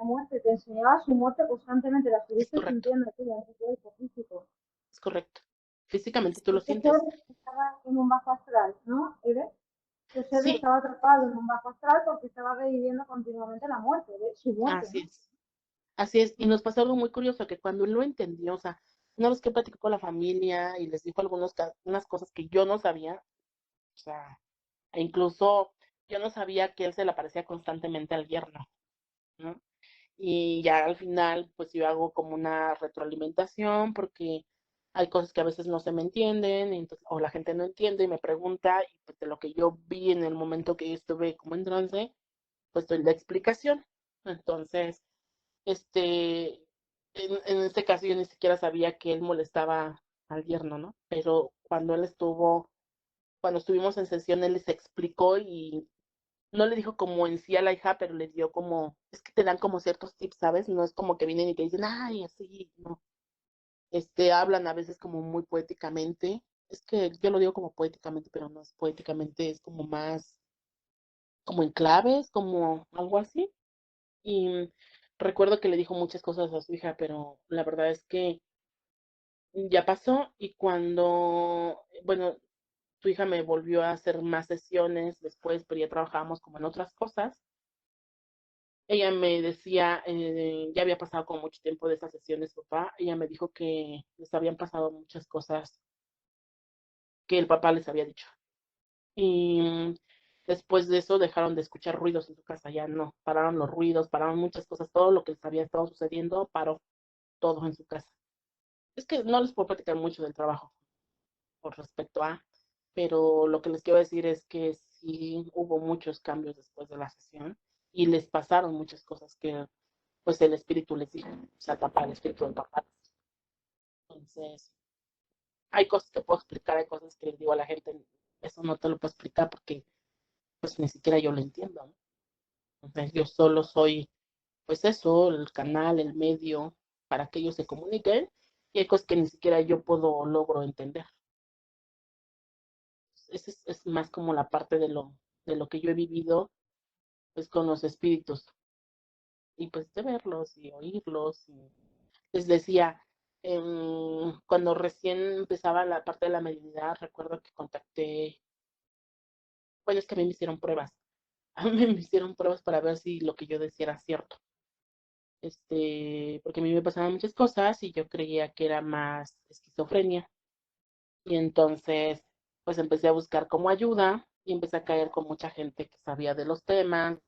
[SPEAKER 3] muerte, te enseñaba su muerte constantemente, la
[SPEAKER 1] es
[SPEAKER 3] estuviste
[SPEAKER 1] correcto,
[SPEAKER 3] sintiendo tú en tu cuerpo físico.
[SPEAKER 1] es correcto. Físicamente tú lo
[SPEAKER 3] Este ser
[SPEAKER 1] sientes.
[SPEAKER 3] estaba en un bajo astral, ¿no, Eve? Este ser
[SPEAKER 1] Sí,
[SPEAKER 3] estaba atrapado en un bajo astral porque estaba reviviendo continuamente la muerte, su muerte,
[SPEAKER 1] así
[SPEAKER 3] ¿no?
[SPEAKER 1] es. Así es. Y nos pasó algo muy curioso, que cuando él lo entendió, o sea, una vez que platicó con la familia y les dijo unas cosas que yo no sabía, o sea, e incluso yo no sabía que él se le aparecía constantemente al yerno, ¿no? Y ya al final, pues yo hago como una retroalimentación porque hay cosas que a veces no se me entienden, y entonces, o la gente no entiende y me pregunta, y pues de lo que yo vi en el momento que yo estuve como en trance, pues doy la explicación. Entonces, este, en este caso yo ni siquiera sabía que él molestaba al yerno, ¿no? Pero cuando estuvimos en sesión, él les explicó y no le dijo como en sí a la hija, pero le dio como, es que te dan como ciertos tips, ¿sabes? No es como que vienen y te dicen, ay, así, no. Hablan a veces como muy poéticamente. Es que yo lo digo como poéticamente, pero no es poéticamente, es como más, como en claves, como algo así. Y recuerdo que le dijo muchas cosas a su hija, pero la verdad es que ya pasó y bueno, tu hija me volvió a hacer más sesiones después, pero ya trabajábamos como en otras cosas. Ella me decía, ya había pasado como mucho tiempo de esas sesiones, papá. Ella me dijo que les habían pasado muchas cosas que el papá les había dicho. Y después de eso dejaron de escuchar ruidos en su casa, ya no, pararon los ruidos, pararon muchas cosas, todo lo que les había estado sucediendo paró todo en su casa. Es que no les puedo platicar mucho del trabajo, por respecto a, pero lo que les quiero decir es que sí hubo muchos cambios después de la sesión y les pasaron muchas cosas que pues el espíritu les dijo, o sea, papá, el espíritu del papá. Entonces, hay cosas que puedo explicar, hay cosas que les digo a la gente, eso no te lo puedo explicar porque pues ni siquiera yo lo entiendo, ¿no? Entonces, yo solo soy, pues eso, el canal, el medio para que ellos se comuniquen y hay cosas que ni siquiera yo puedo logro entender. Esa es más como la parte de lo que yo he vivido pues con los espíritus y pues de verlos y oírlos. Y les decía, cuando recién empezaba la parte de la mediunidad, recuerdo que contacté, bueno, es que a mí me hicieron pruebas, a mí me hicieron pruebas para ver si lo que yo decía era cierto. Porque a mí me pasaban muchas cosas y yo creía que era más esquizofrenia. Y entonces, pues empecé a buscar como ayuda y empecé a caer con mucha gente que sabía de los temas.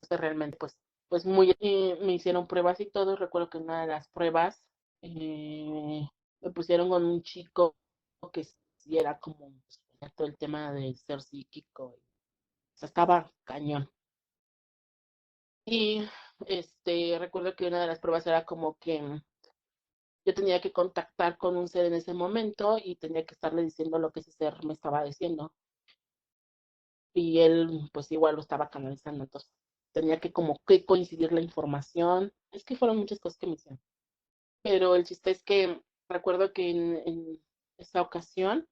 [SPEAKER 1] Realmente, pues muy, me hicieron pruebas y todo. Recuerdo que en una de las pruebas me pusieron con un chico que sí era como todo el tema de ser psíquico. O sea, estaba cañón. Y recuerdo que una de las pruebas era como que yo tenía que contactar con un ser en ese momento y tenía que estarle diciendo lo que ese ser me estaba diciendo. Y él pues igual lo estaba canalizando. Entonces tenía que como que coincidir la información. Es que fueron muchas cosas que me hicieron. Pero el chiste es que recuerdo que en esa ocasión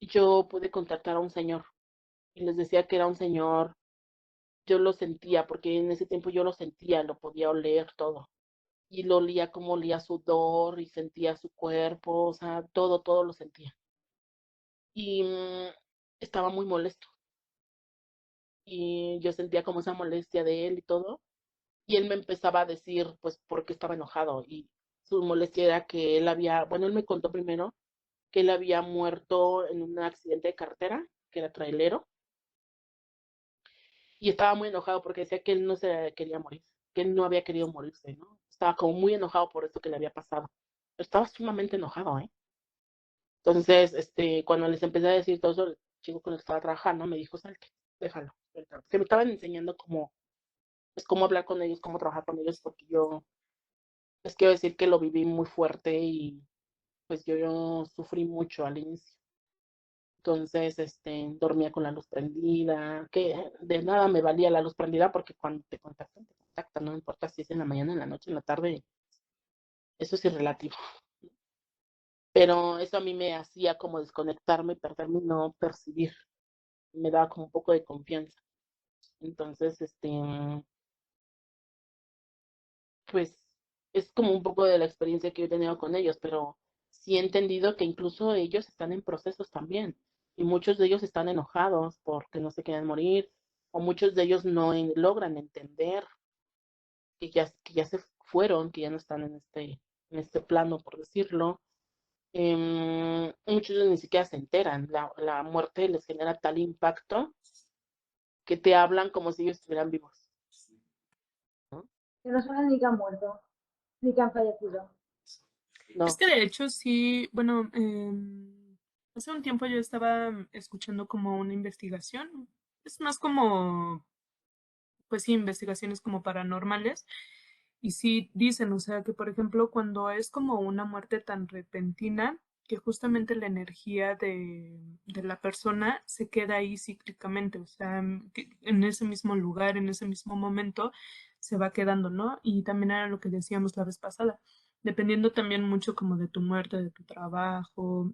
[SPEAKER 1] yo pude contactar a un señor y les decía que era un señor, yo lo sentía, porque en ese tiempo yo lo sentía, lo podía oler todo. Y lo olía como olía sudor y sentía su cuerpo, o sea, todo, todo lo sentía. Y estaba muy molesto. Y yo sentía como esa molestia de él y todo. Y él me empezaba a decir, pues, por qué estaba enojado. Y su molestia era que él había, bueno, él me contó primero que él había muerto en un accidente de carretera, que era trailero, y estaba muy enojado porque decía que él no se quería morir, que él no había querido morirse, ¿no? Estaba como muy enojado por esto que le había pasado. Estaba sumamente enojado, ¿eh? Entonces, cuando les empecé a decir todo eso, el chico con el que estaba trabajando me dijo, salte, déjalo. Se me estaban enseñando cómo, pues, cómo hablar con ellos, cómo trabajar con ellos, porque yo les quiero decir que lo viví muy fuerte y pues yo sufrí mucho al inicio. Entonces, dormía con la luz prendida, que de nada me valía la luz prendida porque cuando te contactan, no importa si es en la mañana, en la noche, en la tarde, eso es irrelativo. Pero eso a mí me hacía como desconectarme, perderme y no percibir. Me daba como un poco de confianza. Entonces, pues es como un poco de la experiencia que yo he tenido con ellos, pero sí he entendido que incluso ellos están en procesos también y muchos de ellos están enojados porque no se quieren morir o muchos de ellos no logran entender que ya se fueron, que ya no están en este plano, por decirlo. Muchos de ellos ni siquiera se enteran, la muerte les genera tal impacto que te hablan como si ellos estuvieran vivos, ¿no?
[SPEAKER 3] Que no saben ni que han muerto, ni que han fallecido.
[SPEAKER 2] Es
[SPEAKER 1] No.
[SPEAKER 2] que de hecho sí, bueno, hace un tiempo yo estaba escuchando como una investigación, es más como, pues sí, investigaciones como paranormales, y sí dicen, o sea, que por ejemplo, cuando es como una muerte tan repentina, que justamente la energía de la persona se queda ahí cíclicamente, o sea, que en ese mismo lugar, en ese mismo momento, se va quedando, ¿no? Y también era lo que decíamos la vez pasada, dependiendo también mucho como de tu muerte, de tu trabajo,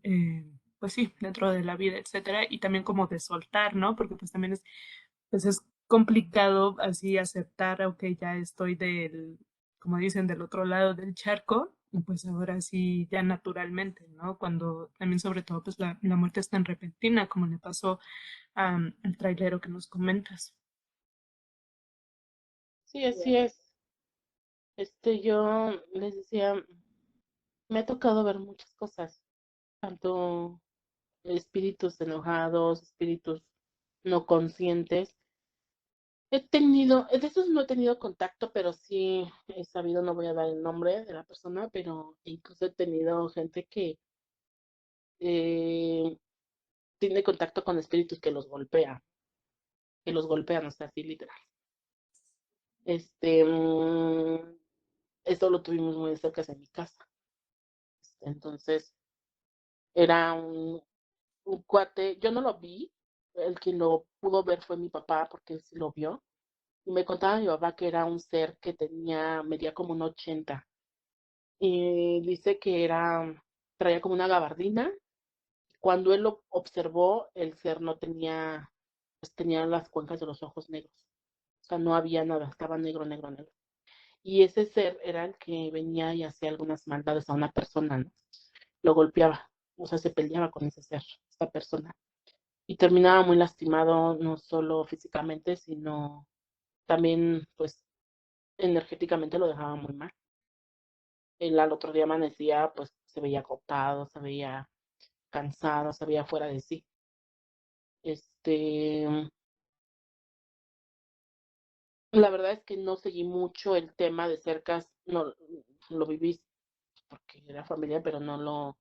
[SPEAKER 2] pues sí, dentro de la vida, etcétera, y también como de soltar, ¿no? Porque pues también pues es complicado así aceptar, ok, ya estoy como dicen, del otro lado del charco, y pues ahora sí, ya naturalmente, ¿no? Cuando también sobre todo pues la muerte es tan repentina como le pasó al trailero que nos comentas.
[SPEAKER 1] Sí, así es. Yo les decía, me ha tocado ver muchas cosas, tanto espíritus enojados, espíritus no conscientes, de esos no he tenido contacto, pero sí he sabido, no voy a dar el nombre de la persona, pero incluso he tenido gente que eh, tiene contacto con espíritus que los golpean, o sea, así literal. Este, esto lo tuvimos muy cerca de mi casa. Entonces, era un cuate, yo no lo vi, el que lo pudo ver fue mi papá, porque él sí lo vio. Y me contaba mi papá que era un ser que medía como un 80. Y dice que traía como una gabardina. Cuando él lo observó, el ser no tenía, pues tenía las cuencas de los ojos negros. O sea, no había nada, estaba negro, negro, negro. Y ese ser era el que venía y hacía algunas maldades a una persona, ¿no? Lo golpeaba, o sea, se peleaba con ese ser, esta persona. Y terminaba muy lastimado, no solo físicamente, sino también, pues, energéticamente lo dejaba muy mal. Él al otro día amanecía, pues, se veía agotado, se veía cansado, se veía fuera de sí. Este, la verdad es que no seguí mucho el tema de cercas, no lo viví porque era familia, pero no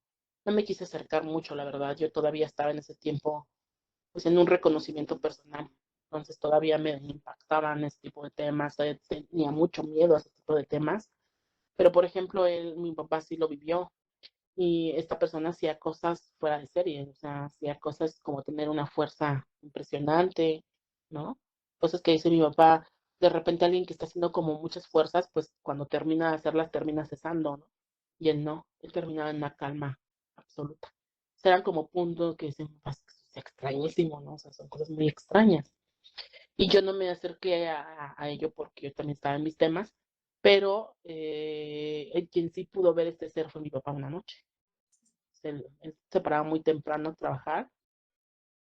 [SPEAKER 1] me quise acercar mucho, la verdad. Yo todavía estaba en ese tiempo, pues en un reconocimiento personal. Entonces todavía me impactaban ese tipo de temas, tenía mucho miedo a ese tipo de temas. Pero por ejemplo, mi papá sí lo vivió y esta persona hacía cosas fuera de serie, o sea, hacía cosas como tener una fuerza impresionante, ¿no? Cosas que dice mi papá, de repente alguien que está haciendo como muchas fuerzas, pues cuando termina de hacerlas termina cesando, ¿no? Y él no, él terminaba en una calma absoluta. O sea, eran como puntos que dicen, pues, es extrañísimo, ¿no? O sea, son cosas muy extrañas. Y yo no me acerqué a ello porque yo también estaba en mis temas, pero quien sí pudo ver este ser fue mi papá una noche. Él se paraba muy temprano a trabajar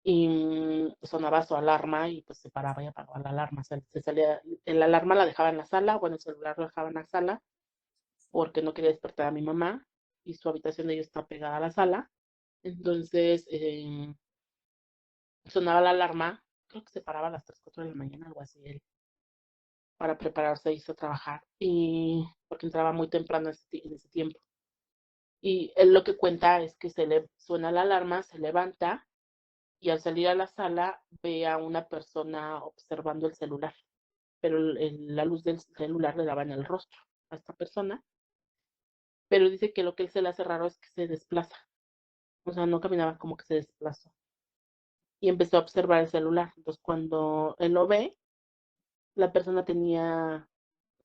[SPEAKER 1] y sonaba su alarma y pues se paraba y apagaba la alarma. O sea, se salía, la alarma la dejaba en la sala, bueno, el celular lo dejaba en la sala porque no quería despertar a mi mamá y su habitación de ella está pegada a la sala. Entonces sonaba la alarma, creo que se paraba a las 3 4 de la mañana, algo así, él, para prepararse a irse a trabajar y porque entraba muy temprano en ese tiempo. Y él lo que cuenta es que se le suena la alarma, se levanta y al salir a la sala ve a una persona observando el celular, pero la luz del celular le daba en el rostro a esta persona, pero dice que lo que él se le hace raro es que se desplaza, o sea, no caminaba, como que se desplazó y empezó a observar el celular. Entonces, cuando él lo ve, la persona tenía,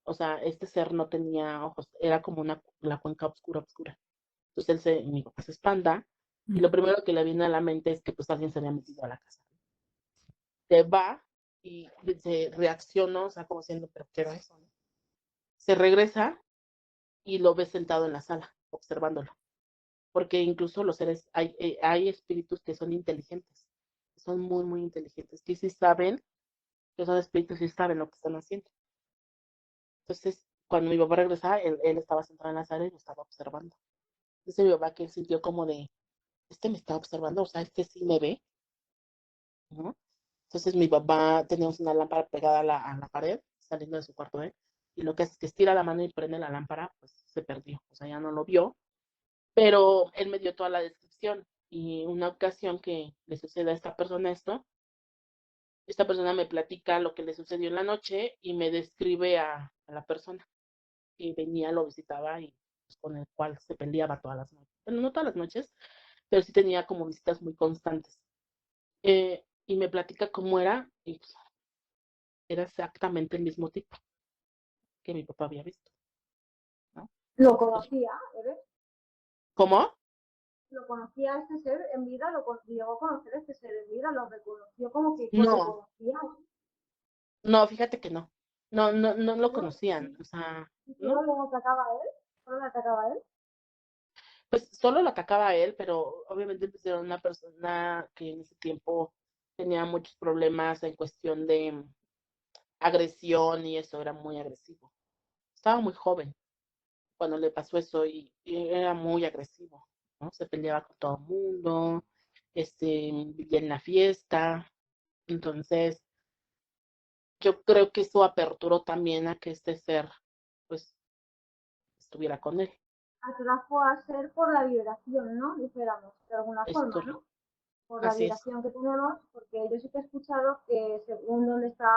[SPEAKER 1] o sea, este ser no tenía ojos, era como la cuenca oscura, oscura. Entonces mi papá se espanta y lo primero que le viene a la mente es que pues alguien se había metido a la casa. Se va y se reacciona, o sea, como siendo, pero ¿qué era eso? ¿No? Se regresa y lo ve sentado en la sala, observándolo. Porque incluso los seres, hay espíritus que son inteligentes, que son muy, muy inteligentes, que sí saben, que son espíritus y saben lo que están haciendo. Entonces, cuando mi papá regresa, él estaba sentado en la sala y lo estaba observando. Entonces mi papá que él sintió como de, este me está observando, o sea, este sí me ve, ¿no? Entonces mi papá teníamos una lámpara pegada a la pared, saliendo de su cuarto, ¿eh? Y lo que es que estira la mano y prende la lámpara, pues se perdió, o sea, ya no lo vio, pero él me dio toda la descripción. Y una ocasión que le sucede a esta persona me platica lo que le sucedió en la noche y me describe a la persona que venía, lo visitaba y pues, con el cual se peleaba todas las noches. Bueno, no todas las noches, pero sí tenía como visitas muy constantes. Y me platica cómo era, y pues, era exactamente el mismo tipo que mi papá había visto, ¿no?
[SPEAKER 3] Lo
[SPEAKER 1] Pues,
[SPEAKER 3] conocía, ¿eres?
[SPEAKER 1] ¿cómo?
[SPEAKER 3] Lo conocía a este ser en vida, llegó a conocer a este ser en vida, lo reconoció como que le
[SPEAKER 1] No,
[SPEAKER 3] conocía,
[SPEAKER 1] no, fíjate que no. No lo
[SPEAKER 3] ¿no?
[SPEAKER 1] conocían, o sea,
[SPEAKER 3] Y solo
[SPEAKER 1] no.
[SPEAKER 3] le atacaba a él, solo le atacaba a él.
[SPEAKER 1] Pues solo lo atacaba a él, pero obviamente pues, era una persona que en ese tiempo tenía muchos problemas en cuestión de agresión y eso, era muy agresivo. Estaba muy joven cuando le pasó eso y era muy agresivo, ¿no? Se peleaba con todo el mundo, vivía en la fiesta, entonces yo creo que eso aperturó también a que este ser, pues, estuviera con él.
[SPEAKER 3] Atrajo a ser por la vibración, ¿no? Dijéramos, de alguna
[SPEAKER 1] Es
[SPEAKER 3] forma, ¿no?
[SPEAKER 1] correcto.
[SPEAKER 3] Por la
[SPEAKER 1] Así es.
[SPEAKER 3] vibración que tenemos, porque yo sí que he escuchado que según donde está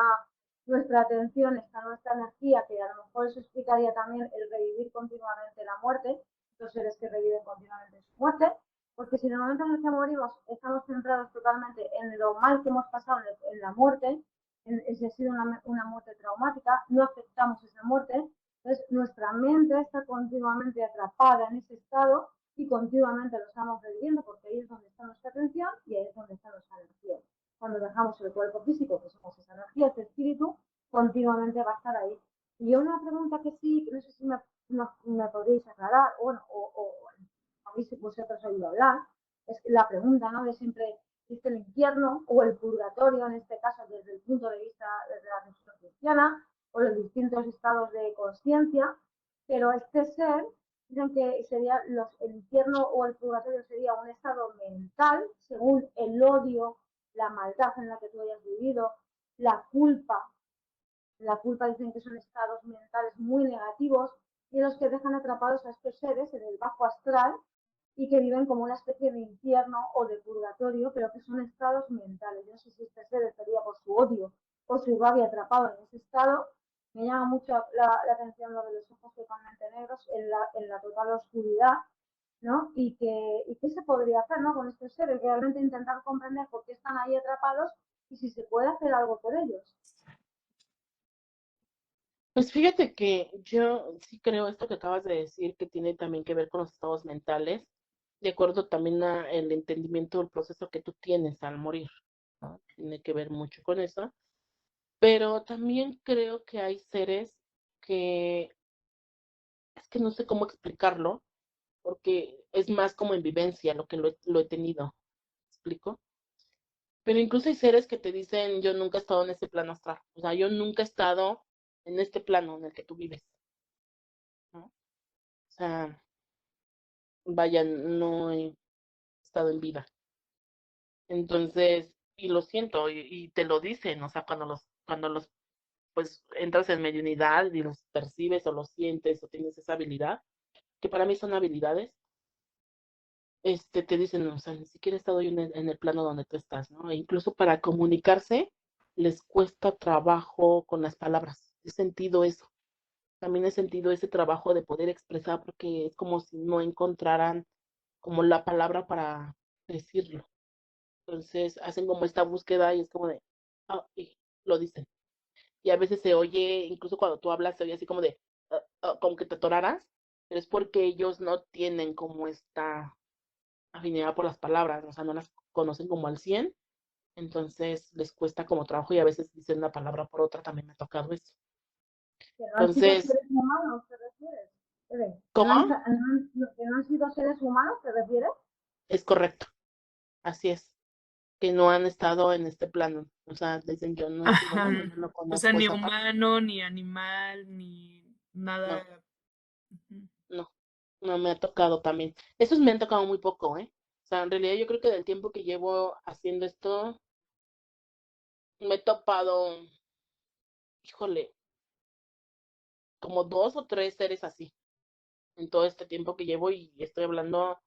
[SPEAKER 3] nuestra atención, está nuestra energía, que a lo mejor eso explicaría también el revivir continuamente la muerte, los seres que reviven continuamente su muerte, porque si en el momento en el que morimos estamos centrados totalmente en lo mal que hemos pasado en la muerte, si ha sido una muerte traumática, no aceptamos esa muerte, entonces nuestra mente está continuamente atrapada en ese estado y continuamente lo estamos reviviendo porque ahí es donde está nuestra atención y ahí es donde está nuestra energía. Cuando dejamos el cuerpo físico, que somos esa energía, ese espíritu, continuamente va a estar ahí. Y una pregunta que sí, que no sé si me podréis aclarar, bueno, o a mí si vosotros oído hablar, es la pregunta, ¿no? De siempre, ¿existe el infierno o el purgatorio, en este caso desde el punto de vista de la religión cristiana, o los distintos estados de conciencia, pero este ser dicen que sería el infierno o el purgatorio sería un estado mental según el odio, la maldad en la que tú hayas vivido, la culpa. La culpa dicen que son estados mentales muy negativos y los que dejan atrapados a estos seres en el bajo astral y que viven como una especie de infierno o de purgatorio, pero que son estados mentales. Yo no sé si este ser estaría por su odio o su rabia atrapado en ese estado. Me llama mucho la atención lo de los ojos totalmente negros en la total oscuridad, ¿no? Y qué se podría hacer, ¿no? Con estos seres, realmente intentar comprender por qué están ahí atrapados y si se puede hacer algo por ellos.
[SPEAKER 1] Pues fíjate que yo sí creo esto que acabas de decir, que tiene también que ver con los estados mentales, de acuerdo también a el entendimiento del proceso que tú tienes al morir, ¿no? Tiene que ver mucho con eso. Pero también creo que hay seres que, es que no sé cómo explicarlo, porque es más como en vivencia lo que lo he tenido, ¿me explico? Pero incluso hay seres que te dicen, yo nunca he estado en este plano astral, o sea, yo nunca he estado en este plano en el que tú vives, ¿no? O sea, vaya, no he estado en vida. Entonces, y lo siento, y te lo dicen, o sea, cuando los, pues, entras en mediunidad y los percibes o los sientes o tienes esa habilidad, que para mí son habilidades, te dicen, o sea, ni siquiera he estado yo en el plano donde tú estás, ¿no? E incluso para comunicarse les cuesta trabajo con las palabras. He sentido eso. También he sentido ese trabajo de poder expresar porque es como si no encontraran como la palabra para decirlo. Entonces hacen como esta búsqueda y es como de, y lo dicen. Y a veces se oye, incluso cuando tú hablas, se oye así como de, como que te atoraras, pero es porque ellos no tienen como esta afinidad por las palabras, o sea, no las conocen como al 100, entonces les cuesta como trabajo y a veces dicen una palabra por otra, también me ha tocado eso.
[SPEAKER 3] Que no han sido
[SPEAKER 1] Entonces,
[SPEAKER 3] seres humanos, ¿te refieres?
[SPEAKER 1] ¿cómo?
[SPEAKER 3] Que no han sido seres humanos, ¿te refieres?
[SPEAKER 1] Es correcto, así es, que no han estado en este plano, o sea, dicen yo no he sido,
[SPEAKER 2] Ajá.
[SPEAKER 1] bueno, yo no
[SPEAKER 2] O sea,
[SPEAKER 1] conozco
[SPEAKER 2] ni
[SPEAKER 1] esa parte,
[SPEAKER 2] humano, ni animal, ni
[SPEAKER 1] no,
[SPEAKER 2] nada. Ujú.
[SPEAKER 1] no, no me ha tocado también. Esos me han tocado muy poco, ¿eh? O sea, en realidad yo creo que del tiempo que llevo haciendo esto, me he topado, híjole, como 2 o 3 seres así en todo este tiempo que llevo y estoy hablando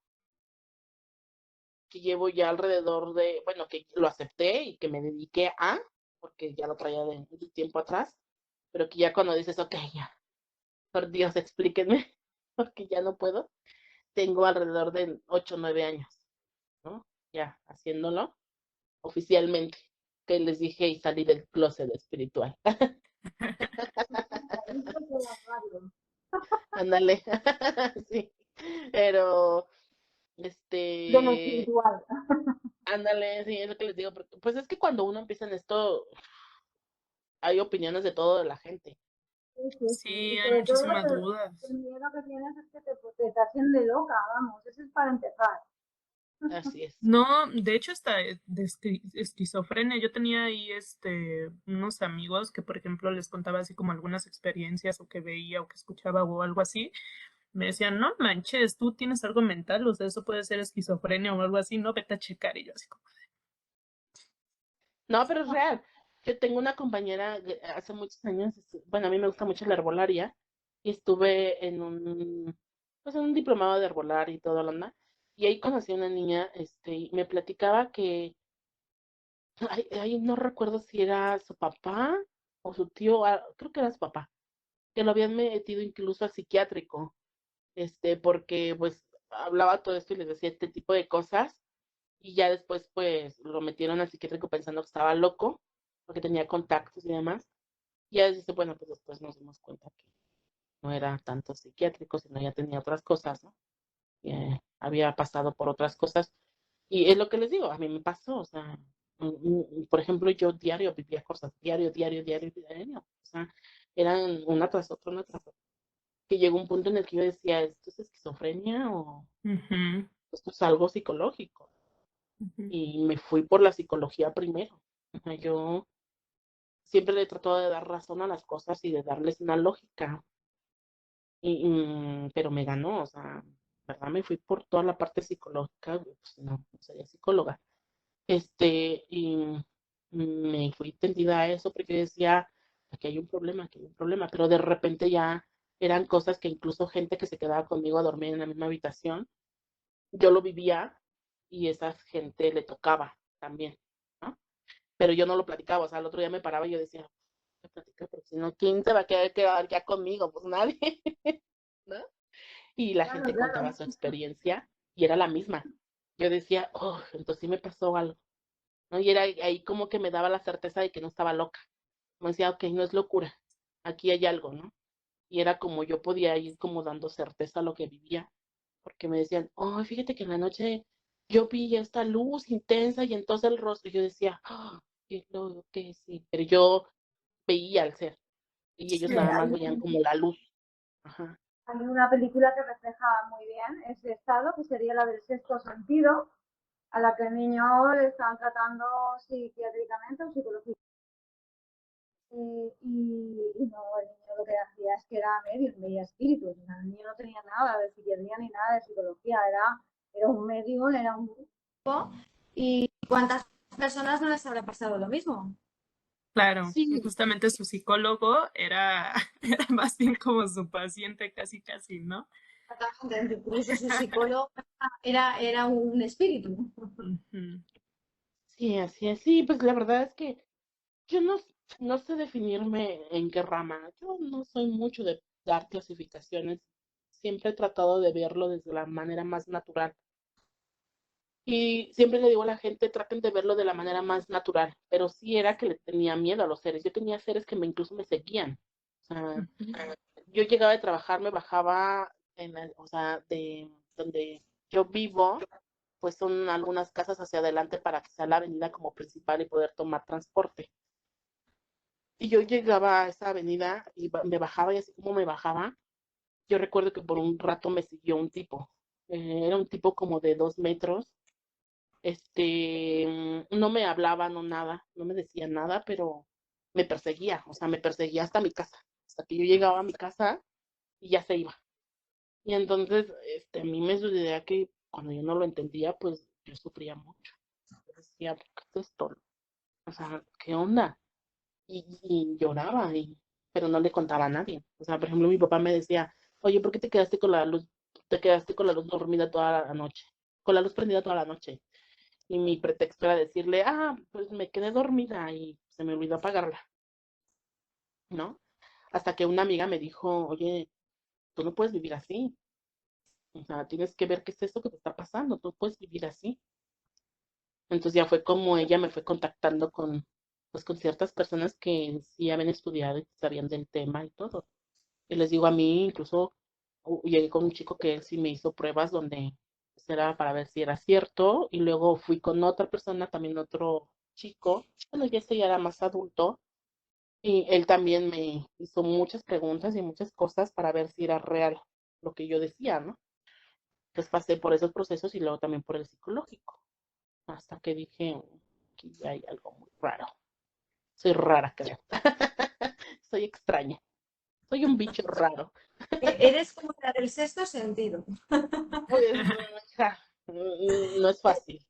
[SPEAKER 1] que llevo ya alrededor de, bueno, que lo acepté y que me dediqué a, porque ya lo traía de tiempo atrás, pero que ya cuando dices, ok, ya, por Dios, explíquenme, porque ya no puedo, tengo alrededor de 8 o 9 años, ¿no? Ya haciéndolo oficialmente, que les dije y salí del closet espiritual. Ándale, sí, pero,
[SPEAKER 3] De lo
[SPEAKER 1] este,
[SPEAKER 3] espiritual.
[SPEAKER 1] ándale, sí, es lo que les digo, porque, pues es que cuando uno empieza en esto, hay opiniones de todo de la gente.
[SPEAKER 3] Sí, sí, sí.
[SPEAKER 2] Sí,
[SPEAKER 3] Y
[SPEAKER 2] hay
[SPEAKER 3] sobre todo
[SPEAKER 2] muchísimas dudas.
[SPEAKER 3] el miedo que tienes es que te hacen de loca, vamos. Eso es para empezar.
[SPEAKER 1] Así es.
[SPEAKER 2] No, de hecho, hasta de esquizofrenia. Yo tenía ahí unos amigos que, por ejemplo, les contaba así como algunas experiencias o que veía o que escuchaba o algo así. Me decían, no manches, tú tienes algo mental, o sea, eso puede ser esquizofrenia o algo así, no, vete a checar. Y yo así como,
[SPEAKER 1] No, pero es real. Yo tengo una compañera hace muchos años, bueno, a mí me gusta mucho la herbolaria y estuve pues en un diplomado de herbolaria y todo lo demás. Y ahí conocí a una niña, y me platicaba que, no recuerdo si era su papá o su tío, creo que era su papá, que lo habían metido incluso al psiquiátrico, porque pues hablaba todo esto y les decía este tipo de cosas y ya después pues lo metieron al psiquiátrico pensando que estaba loco porque tenía contactos y demás. Y ya dice, bueno, pues después nos dimos cuenta que no era tanto psiquiátrico, sino ya tenía otras cosas, ¿no? Había pasado por otras cosas. Y es lo que les digo, a mí me pasó, o sea, por ejemplo, yo diario vivía cosas, diario, diario, diario, diario. O sea, eran una tras otra. Que llegó un punto en el que yo decía, ¿esto es esquizofrenia o
[SPEAKER 2] Ujú,
[SPEAKER 1] esto es algo psicológico?
[SPEAKER 2] ujú.
[SPEAKER 1] Y me fui por la psicología primero. O sea, yo siempre le trato de dar razón a las cosas y de darles una lógica. Pero me ganó, o sea, ¿verdad? Me fui por toda la parte psicológica, pues no sería psicóloga. Y me fui tendida a eso porque decía, aquí hay un problema, aquí hay un problema, pero de repente ya eran cosas que incluso gente que se quedaba conmigo a dormir en la misma habitación, yo lo vivía y esa gente le tocaba también, ¿no? Pero yo no lo platicaba, o sea, el otro día me paraba y yo decía, "¿Qué platicar? Porque si no, ¿quién se va a quedar ya conmigo? Pues nadie, ¿no? Y la
[SPEAKER 3] Claro,
[SPEAKER 1] gente
[SPEAKER 3] claro.
[SPEAKER 1] contaba su experiencia y era la misma. Yo decía, oh, entonces sí me pasó algo, ¿no? Y era ahí como que me daba la certeza de que no estaba loca. Me decía, ok, no es locura, aquí hay algo, ¿no? Y era como yo podía ir como dando certeza a lo que vivía, porque me decían, oh, fíjate que en la noche yo vi esta luz intensa y entonces el rostro, y yo decía, oh, qué loco, que sí, pero yo veía al ser y ellos
[SPEAKER 3] Sí,
[SPEAKER 1] nada más veían como la luz. Ajá.
[SPEAKER 3] hay una película que refleja muy bien ese estado, que sería la del sexto sentido, a la que el niño le están tratando psiquiátricamente o psicológicamente. Y no, el niño lo que hacía es que era medium, veía espíritus. O sea, el niño no tenía nada de psiquiatría ni nada de psicología, era un medium, era un grupo. ¿Y cuántas personas no les habrá pasado lo mismo?
[SPEAKER 2] Claro, y
[SPEAKER 1] Sí,
[SPEAKER 2] justamente su psicólogo era, era más bien como su paciente, casi, casi, ¿no?
[SPEAKER 3] Exactamente, incluso su psicólogo era un espíritu.
[SPEAKER 2] Ujú.
[SPEAKER 1] sí, así es. Sí, pues la verdad es que yo no sé definirme en qué rama. Yo no soy mucho de dar clasificaciones. Siempre he tratado de verlo desde la manera más natural. Y siempre le digo a la gente, traten de verlo de la manera más natural. Pero sí era que le tenía miedo a los seres. Yo tenía seres que incluso me seguían. O sea,
[SPEAKER 2] Ujú.
[SPEAKER 1] yo llegaba de trabajar, me bajaba o sea, de donde yo vivo, pues son algunas casas hacia adelante para que sea la avenida como principal y poder tomar transporte. Y yo llegaba a esa avenida y me bajaba y así como me bajaba, yo recuerdo que por un rato me siguió un tipo. Era un tipo como de 2 metros. No me hablaba, no nada, no me decía nada, pero me perseguía, o sea, me perseguía hasta mi casa, hasta que yo llegaba a mi casa y ya se iba. Y entonces, a mí me sucedía que cuando yo no lo entendía, pues yo sufría mucho. Yo decía, ¿por qué es esto? O sea, ¿qué onda? Y lloraba, pero no le contaba a nadie. O sea, por ejemplo, mi papá me decía, oye, ¿por qué te quedaste con la luz dormida toda la noche? Con la luz prendida toda la noche. Y mi pretexto era decirle, pues me quedé dormida y se me olvidó apagarla, ¿no? Hasta que una amiga me dijo, oye, tú no puedes vivir así. O sea, tienes que ver qué es esto que te está pasando, tú no puedes vivir así. Entonces ya fue como ella me fue contactando pues con ciertas personas que sí habían estudiado y sabían del tema y todo. Y les digo, a mí incluso llegué con un chico que él sí me hizo pruebas donde pues, era para ver si era cierto. Y luego fui con otra persona, también otro chico, bueno, ya este ya era más adulto. Y él también me hizo muchas preguntas y muchas cosas para ver si era real lo que yo decía, ¿no? Entonces pasé por esos procesos y luego también por el psicológico, hasta que dije, aquí hay algo muy raro. Soy rara, creo. Soy extraña. Soy un bicho raro.
[SPEAKER 3] Eres como la del sexto sentido.
[SPEAKER 1] Pues, ja, no es fácil.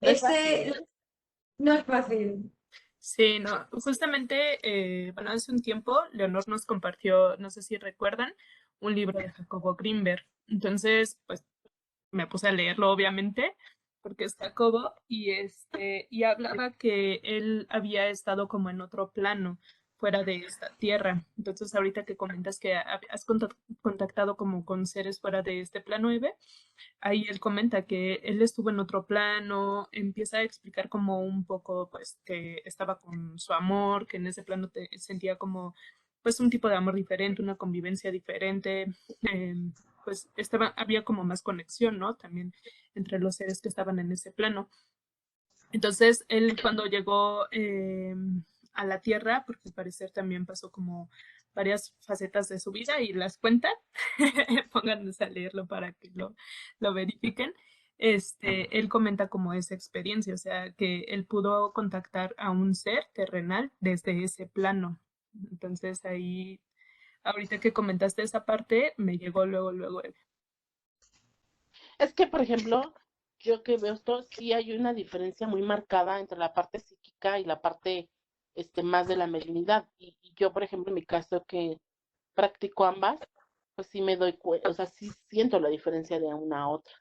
[SPEAKER 1] No es fácil,
[SPEAKER 3] Este
[SPEAKER 1] ¿eh?
[SPEAKER 3] no es fácil.
[SPEAKER 2] Sí, no, justamente, bueno, hace un tiempo Leonor nos compartió, no sé si recuerdan, un libro de Jacobo Grinberg. Entonces, pues me puse a leerlo, obviamente, porque es Jacobo, y hablaba que él había estado como en otro plano, fuera de esta tierra. Entonces, ahorita que comentas que has contactado como con seres fuera de este plano, Eve, ahí él comenta que él estuvo en otro plano, empieza a explicar como un poco, pues, que estaba con su amor, que en ese plano sentía como, pues, un tipo de amor diferente, una convivencia diferente, pues, había como más conexión, ¿no? También entre los seres que estaban en ese plano. Entonces, él cuando llegó a la Tierra, porque al parecer también pasó como varias facetas de su vida y las cuenta, pónganse a leerlo para que lo verifiquen. Él comenta como esa experiencia, o sea, que él pudo contactar a un ser terrenal desde ese plano. Entonces ahí, ahorita que comentaste esa parte, me llegó luego.
[SPEAKER 1] Es que, por ejemplo, yo que veo esto, sí hay una diferencia muy marcada entre la parte psíquica y la parte más de la mediunidad. Y yo, por ejemplo, en mi caso que practico ambas, pues sí me doy cuenta, o sea, sí siento la diferencia de una a otra,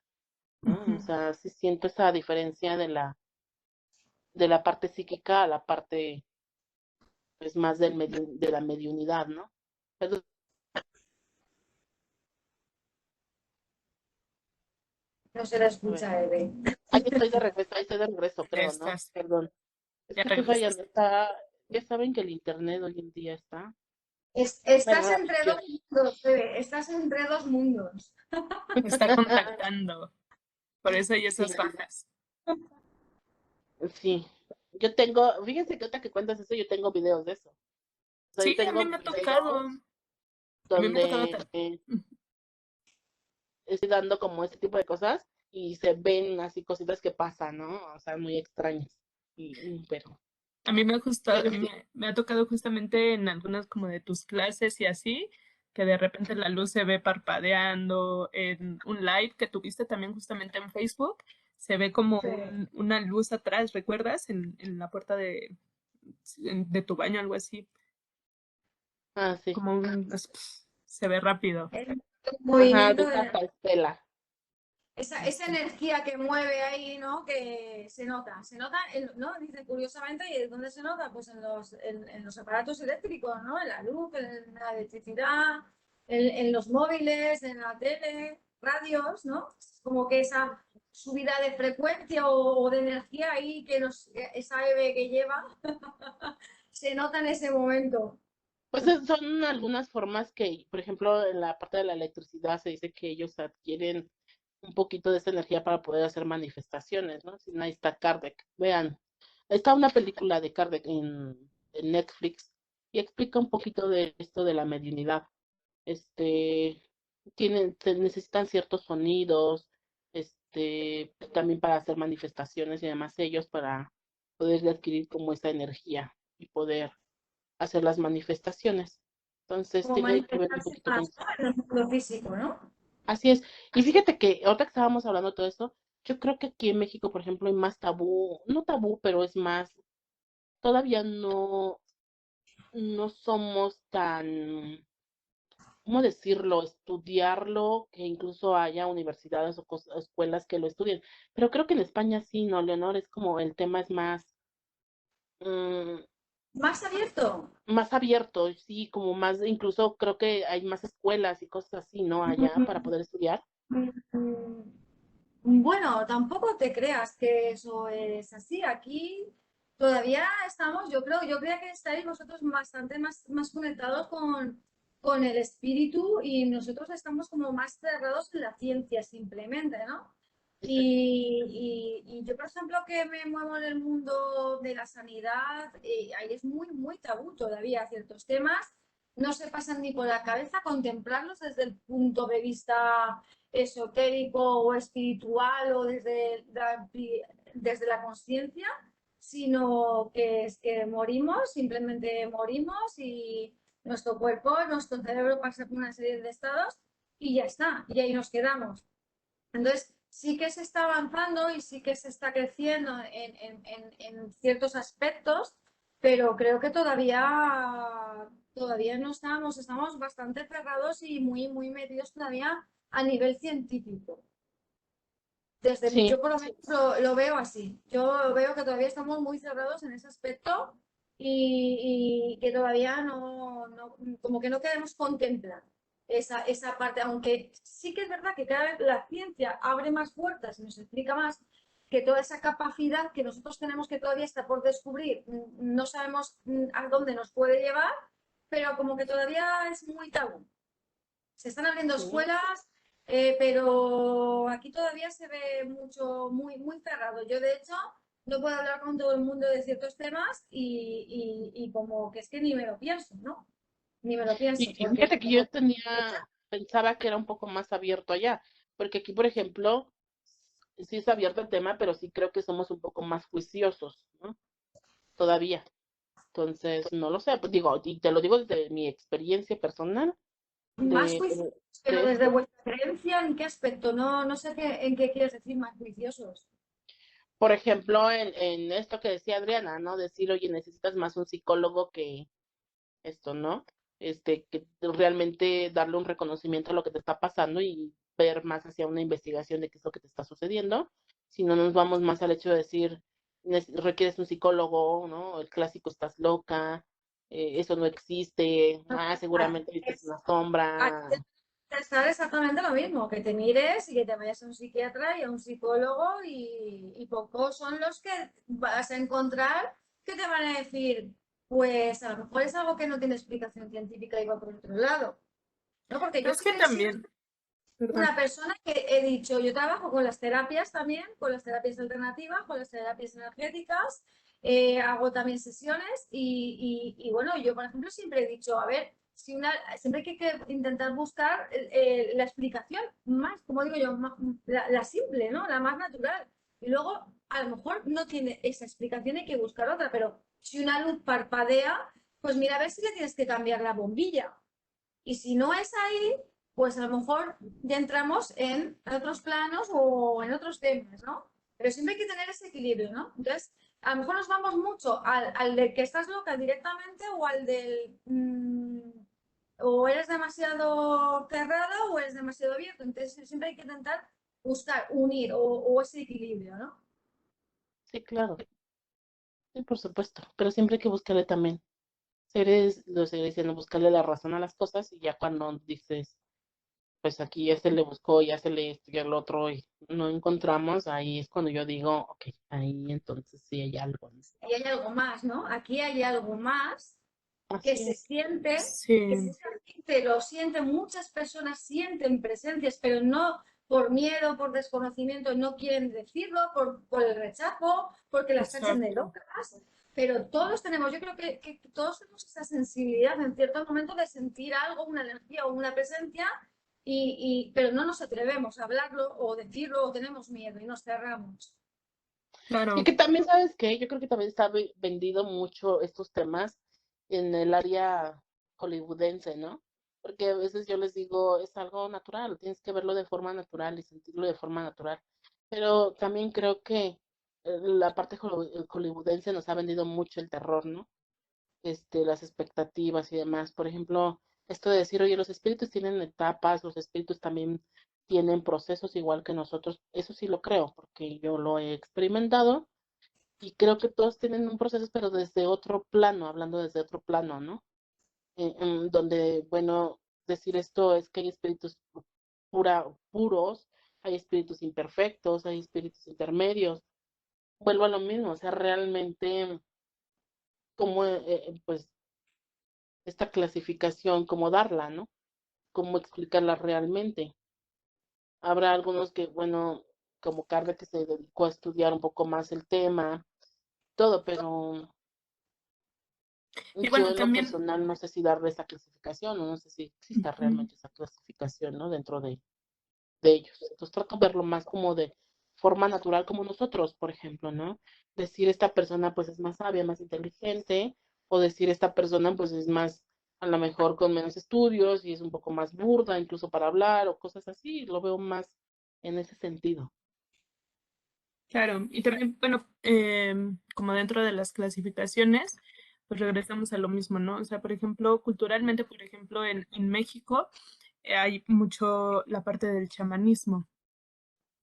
[SPEAKER 1] ¿no? O
[SPEAKER 2] Ujú.
[SPEAKER 1] sea, sí siento esa diferencia de la parte psíquica a la parte, pues, más de la mediunidad, ¿no? Pero,
[SPEAKER 3] No se la
[SPEAKER 1] a ver,
[SPEAKER 3] escucha, Eve.
[SPEAKER 1] ahí estoy de regreso,
[SPEAKER 2] Ya
[SPEAKER 1] creo, ¿no?
[SPEAKER 2] estás,
[SPEAKER 1] Perdón. Es
[SPEAKER 2] ya
[SPEAKER 1] que estoy fallando,
[SPEAKER 2] regresaste.
[SPEAKER 1] ya saben que el internet hoy en día está
[SPEAKER 3] Estás entre dos
[SPEAKER 1] maravilloso.
[SPEAKER 3] mundos, Eve. Estás entre dos mundos.
[SPEAKER 2] Está contactando, por eso hay
[SPEAKER 1] Sí,
[SPEAKER 2] esas bajas.
[SPEAKER 1] sí. Fíjense que ahorita que cuentas eso, yo tengo videos de eso. O sea, yo
[SPEAKER 2] Sí, a mí
[SPEAKER 1] tengo
[SPEAKER 2] me ha tocado,
[SPEAKER 1] videos
[SPEAKER 2] a mí me ha tocado.
[SPEAKER 1] donde estoy dando como este tipo de cosas y se ven así cositas que pasan, ¿no? O sea, muy extrañas.
[SPEAKER 2] A mí
[SPEAKER 1] Pero sí,
[SPEAKER 2] me ha tocado justamente en algunas como de tus clases y así, que de repente la luz se ve parpadeando, en un live que tuviste también justamente en Facebook, se ve como
[SPEAKER 3] Sí.
[SPEAKER 2] una luz atrás, ¿recuerdas? En la puerta de tu baño, algo así,
[SPEAKER 1] sí.
[SPEAKER 2] como se ve rápido.
[SPEAKER 3] El
[SPEAKER 1] Ajá, de
[SPEAKER 3] movimiento
[SPEAKER 1] una
[SPEAKER 3] de
[SPEAKER 1] estela.
[SPEAKER 3] esa energía que mueve ahí, ¿no? Que se nota, ¿no? Dice curiosamente, ¿y dónde se nota? Pues en los aparatos eléctricos, ¿no? En la luz, en la electricidad, en los móviles, en la tele, radios, ¿no? Como que esa subida de frecuencia o de energía ahí esa EVE que lleva, se nota en ese momento.
[SPEAKER 1] Pues son algunas formas que, por ejemplo, en la parte de la electricidad se dice que ellos adquieren un poquito de esa energía para poder hacer manifestaciones, ¿no? Si no, ahí está Kardec. Vean, está una película de Kardec en Netflix y explica un poquito de esto de la mediunidad. Este, se necesitan ciertos sonidos, también para hacer manifestaciones y además ellos para poder adquirir como esa energía y poder hacer las manifestaciones. Entonces
[SPEAKER 3] Como
[SPEAKER 1] tiene que ver un
[SPEAKER 3] manifestarse
[SPEAKER 1] poquito con
[SPEAKER 3] más,
[SPEAKER 1] eso.
[SPEAKER 3] ¿no? En el mundo físico, ¿no?
[SPEAKER 1] Así es. Y fíjate que ahorita que estábamos hablando de todo esto, yo creo que aquí en México, por ejemplo, hay más tabú, no tabú, pero es más, todavía no somos tan, ¿cómo decirlo? Estudiarlo, que incluso haya universidades o escuelas que lo estudien. Pero creo que en España sí, ¿no, Leonor? Es como el tema es mm,
[SPEAKER 3] Más abierto.
[SPEAKER 1] más abierto, sí, como más, incluso creo que hay más escuelas y cosas así, ¿no? Allá para poder estudiar.
[SPEAKER 3] Bueno, tampoco te creas que eso es así. Aquí todavía estamos, yo creo que estáis vosotros bastante más conectados con el espíritu y nosotros estamos como más cerrados en la ciencia simplemente, ¿no? Y yo, por ejemplo, que me muevo en el mundo de la sanidad, ahí es muy tabú todavía ciertos temas. No se pasan ni por la cabeza contemplarlos desde el punto de vista esotérico o espiritual o desde la conciencia, sino que es que morimos, simplemente morimos y nuestro cuerpo, nuestro cerebro pasa por una serie de estados y ya está, y ahí nos quedamos. Entonces, sí que se está avanzando y sí que se está creciendo en ciertos aspectos, pero creo que todavía no estamos bastante cerrados y muy metidos todavía a nivel científico.
[SPEAKER 1] Sí,
[SPEAKER 3] Yo por lo menos lo veo así. Yo veo que todavía estamos muy cerrados en ese aspecto y que todavía como que no queremos contemplar esa parte, aunque sí que es verdad que cada vez la ciencia abre más puertas y nos explica más que toda esa capacidad que nosotros tenemos que todavía está por descubrir, no sabemos a dónde nos puede llevar, pero como que todavía es muy tabú. Se están abriendo
[SPEAKER 1] sí.
[SPEAKER 3] escuelas, pero aquí todavía se ve mucho, muy cerrado. Yo, de hecho, no puedo hablar con todo el mundo de ciertos temas y como que es que ni me lo pienso, ¿no? Ni me lo pienso,
[SPEAKER 1] Y
[SPEAKER 3] porque
[SPEAKER 1] fíjate que yo pensaba que era un poco más abierto allá, porque aquí, por ejemplo, sí es abierto el tema, pero sí creo que somos un poco más juiciosos, ¿no? Todavía. Entonces, no lo sé, pues digo, y te lo digo desde mi experiencia personal
[SPEAKER 3] más
[SPEAKER 1] de,
[SPEAKER 3] juiciosos, pero
[SPEAKER 1] de
[SPEAKER 3] desde
[SPEAKER 1] esto.
[SPEAKER 3] vuestra creencia, ¿en qué aspecto? No sé en qué quieres decir más juiciosos.
[SPEAKER 1] Por ejemplo, en esto que decía Adriana, ¿no? Decir, oye, necesitas más un psicólogo que esto, ¿no? Que realmente darle un reconocimiento a lo que te está pasando y ver más hacia una investigación de qué es lo que te está sucediendo. Si no nos vamos más al hecho de decir, requieres un psicólogo, ¿no? El clásico estás loca, eso no existe, seguramente es una sombra.
[SPEAKER 3] Estar exactamente lo mismo, que te mires y que te vayas a un psiquiatra y a un psicólogo y pocos son los que vas a encontrar que te van a decir, pues a lo mejor es algo que no tiene explicación científica y va por otro lado, ¿no? Porque
[SPEAKER 2] Pero
[SPEAKER 3] yo
[SPEAKER 2] es
[SPEAKER 3] sí
[SPEAKER 2] que
[SPEAKER 3] que he sido
[SPEAKER 2] también, perdón.
[SPEAKER 3] una persona que he dicho, yo trabajo con las terapias también, con las terapias alternativas, con las terapias energéticas, hago también sesiones y bueno, yo por ejemplo siempre he dicho, a ver, siempre hay que intentar buscar la explicación más, como digo yo, la simple, ¿no? La más natural. Y luego a lo mejor no tiene esa explicación, hay que buscar otra, pero si una luz parpadea, pues mira a ver si le tienes que cambiar la bombilla. Y si no es ahí, pues a lo mejor ya entramos en otros planos o en otros temas, ¿no? Pero siempre hay que tener ese equilibrio, ¿no? Entonces, a lo mejor nos vamos mucho al del que estás loca directamente o al del o eres demasiado cerrado o eres demasiado abierto. Entonces, siempre hay que intentar buscar, unir o ese equilibrio, ¿no?
[SPEAKER 1] Sí, claro, sí, por supuesto, pero siempre hay que buscarle también. Lo seguiré diciendo, buscarle la razón a las cosas y ya cuando dices, pues aquí ya se le buscó, ya se le esto y el otro y no encontramos, ahí es cuando yo digo, ok, ahí entonces sí hay algo, ¿no?
[SPEAKER 3] Y hay algo más, ¿no? Aquí hay algo más que
[SPEAKER 1] Así
[SPEAKER 3] se
[SPEAKER 1] es.
[SPEAKER 3] siente, que
[SPEAKER 2] Sí,
[SPEAKER 3] mucha gente lo siente, muchas personas sienten presencias, pero no por miedo, por desconocimiento, no quieren decirlo, por el rechazo, porque las tachen de
[SPEAKER 2] exacto.
[SPEAKER 3] locas. Pero todos tenemos, yo creo que todos tenemos esa sensibilidad en cierto momento de sentir algo, una energía o una presencia, pero no nos atrevemos a hablarlo o decirlo o tenemos miedo y nos cerramos.
[SPEAKER 1] Y
[SPEAKER 2] Claro.
[SPEAKER 1] que también, ¿sabes qué? Yo creo que también está vendido mucho estos temas en el área hollywoodense, ¿no? Porque a veces yo les digo, es algo natural, tienes que verlo de forma natural y sentirlo de forma natural. Pero también creo que la parte hollywoodense nos ha vendido mucho el terror, ¿no? Las expectativas y demás. Por ejemplo, esto de decir, oye, los espíritus tienen etapas, los espíritus también tienen procesos igual que nosotros. Eso sí lo creo, porque yo lo he experimentado y creo que todos tienen un proceso, pero desde otro plano, hablando desde otro plano, ¿no? Donde, bueno, decir esto es que hay espíritus puros, hay espíritus imperfectos, hay espíritus intermedios. Vuelvo a lo mismo, o sea, realmente, como, pues, esta clasificación, cómo darla, ¿no? Cómo explicarla realmente. Habrá algunos que, bueno, como Carla que se dedicó a estudiar un poco más el tema, todo, pero
[SPEAKER 2] Y
[SPEAKER 1] yo
[SPEAKER 2] bueno,
[SPEAKER 1] en lo
[SPEAKER 2] también,
[SPEAKER 1] personal no sé si darle esa clasificación o no sé si exista
[SPEAKER 2] ujú,
[SPEAKER 1] realmente esa clasificación, ¿no? Dentro de ellos. Entonces trato de verlo más como de forma natural como nosotros, por ejemplo, ¿no? Decir esta persona pues es más sabia, más inteligente, o decir esta persona pues es más, a lo mejor con menos estudios y es un poco más burda incluso para hablar o cosas así, lo veo más en ese sentido.
[SPEAKER 2] claro, y también, bueno, como dentro de las clasificaciones, pues regresamos a lo mismo, ¿no? O sea, por ejemplo, culturalmente, por ejemplo, en México hay mucho la parte del chamanismo.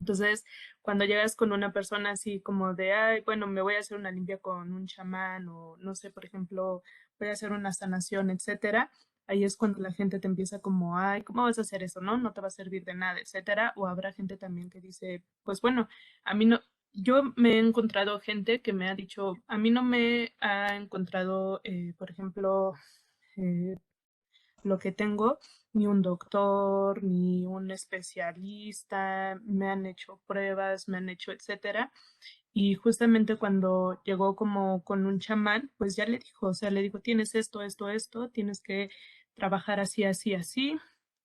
[SPEAKER 2] Entonces, cuando llegas con una persona así como de, ay, bueno, me voy a hacer una limpia con un chamán o no sé, por ejemplo, voy a hacer una sanación, etcétera, ahí es cuando la gente te empieza como, ay, ¿cómo vas a hacer eso? ¿No? No te va a servir de nada, etcétera. O habrá gente también que dice, pues bueno, a mí no, yo me he encontrado gente que me ha dicho, a mí no me ha encontrado, por ejemplo, eh, lo que tengo, ni un doctor, ni un especialista, me han hecho pruebas, me han hecho, etcétera. Y justamente cuando llegó como con un chamán, pues ya le dijo, o sea, le dijo, tienes esto, esto, esto, tienes que trabajar así, así, así,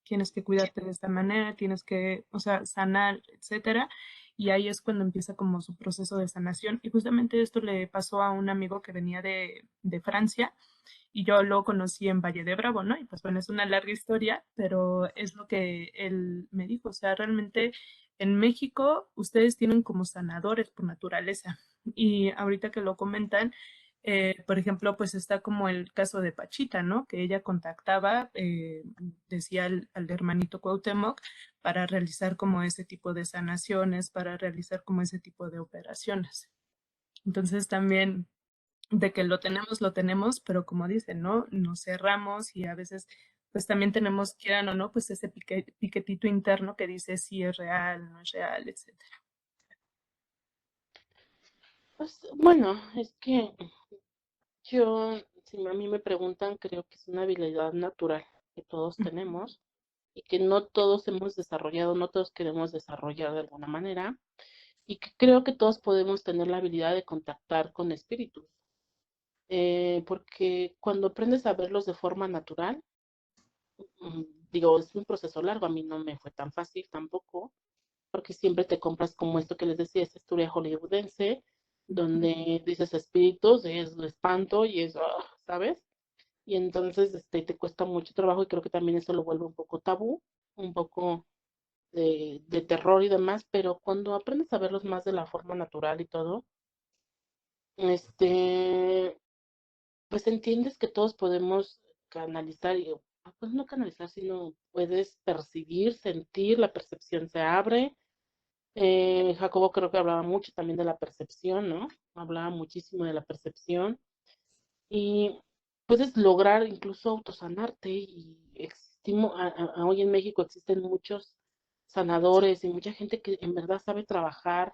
[SPEAKER 2] tienes que cuidarte de esta manera, tienes que, o sea, sanar, etcétera. Y ahí es cuando empieza como su proceso de sanación. Y justamente esto le pasó a un amigo que venía de Francia y yo lo conocí en Valle de Bravo, ¿no? Y pues bueno, es una larga historia, pero es lo que él me dijo, o sea, realmente en México ustedes tienen como sanadores por naturaleza y ahorita que lo comentan, por ejemplo, pues está como el caso de Pachita, ¿no? Que ella contactaba, decía al hermanito Cuauhtémoc, para realizar como ese tipo de sanaciones, para realizar como ese tipo de operaciones. Entonces también de que lo tenemos, pero como dicen, ¿no? Nos cerramos y a veces pues también tenemos, quieran o no, pues ese piquetito interno que dice si es real, no es real, etcétera.
[SPEAKER 1] Pues bueno, es que yo, si a mí me preguntan, creo que es una habilidad natural que todos tenemos y que no todos hemos desarrollado, no todos queremos desarrollar de alguna manera, y que creo que todos podemos tener la habilidad de contactar con espíritus, porque cuando aprendes a verlos de forma natural, mm, digo, es un proceso largo, a mí no me fue tan fácil tampoco, porque siempre te compras como esto que les decía, esta historia hollywoodense, donde dices espíritus, es espanto y es, ¿sabes? Y entonces te cuesta mucho trabajo y creo que también eso lo vuelve un poco tabú, un poco de terror y demás, pero cuando aprendes a verlos más de la forma natural y todo, este, pues entiendes que todos podemos canalizar, y, pues no canalizar, sino puedes percibir, sentir, la percepción se abre. Jacobo creo que hablaba mucho también de la percepción, ¿no? Hablaba muchísimo de la percepción y puedes lograr incluso autosanarte y existimos, hoy en México existen muchos sanadores y mucha gente que en verdad sabe trabajar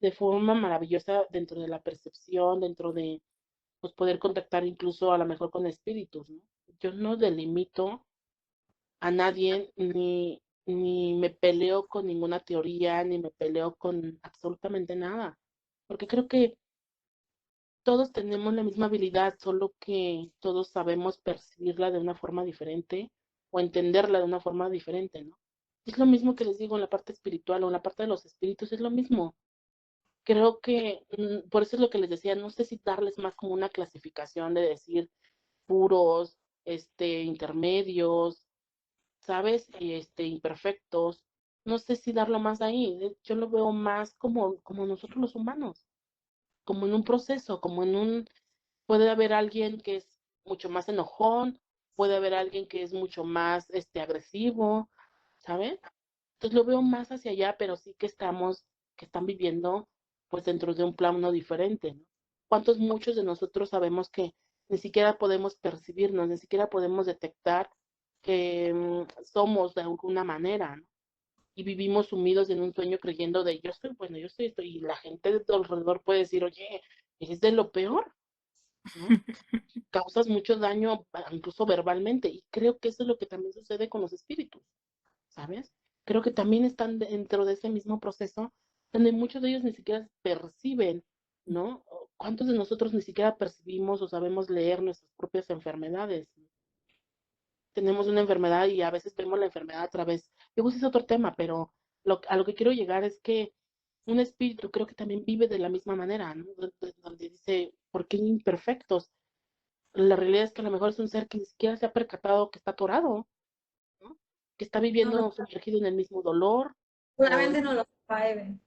[SPEAKER 1] de forma maravillosa dentro de la percepción, dentro de pues, poder contactar incluso a lo mejor con espíritus, ¿no? Yo no delimito a nadie ni me peleo con ninguna teoría, ni me peleo con absolutamente nada, porque creo que todos tenemos la misma habilidad, solo que todos sabemos percibirla de una forma diferente o entenderla de una forma diferente, ¿no? Es lo mismo que les digo en la parte espiritual o en la parte de los espíritus, es lo mismo. Creo que por eso es lo que les decía, no sé si darles más como una clasificación de decir puros, intermedios, ¿sabes? Imperfectos. No sé si darlo más ahí. Yo lo veo más como nosotros los humanos, como en un proceso, como en un, puede haber alguien que es mucho más enojón, puede haber alguien que es mucho más, agresivo, ¿sabes? Entonces lo veo más hacia allá, pero sí que están viviendo, pues dentro de un plano diferente, ¿no? ¿Cuántos muchos de nosotros sabemos que ni siquiera podemos percibirnos, ni siquiera podemos detectar que somos de alguna manera, ¿no? Y vivimos sumidos en un sueño creyendo de yo estoy bueno, yo estoy esto, y la gente de tu alrededor puede decir, oye, eres de lo peor, ¿no? Causas mucho daño, incluso verbalmente, y creo que eso es lo que también sucede con los espíritus, ¿sabes? Creo que también están dentro de ese mismo proceso, donde muchos de ellos ni siquiera perciben, ¿no? ¿Cuántos de nosotros ni siquiera percibimos o sabemos leer nuestras propias enfermedades? Tenemos una enfermedad y a veces vemos la enfermedad a través, digo, ese es otro tema, pero a lo que quiero llegar es que un espíritu creo que también vive de la misma manera, ¿no? Donde dice, ¿por qué imperfectos? La realidad es que a lo mejor es un ser que ni siquiera se ha percatado que está atorado, ¿no? Que está
[SPEAKER 3] No lo,
[SPEAKER 1] viviendo sumergido en el mismo dolor. O,
[SPEAKER 3] seguramente no lo sepa, Even.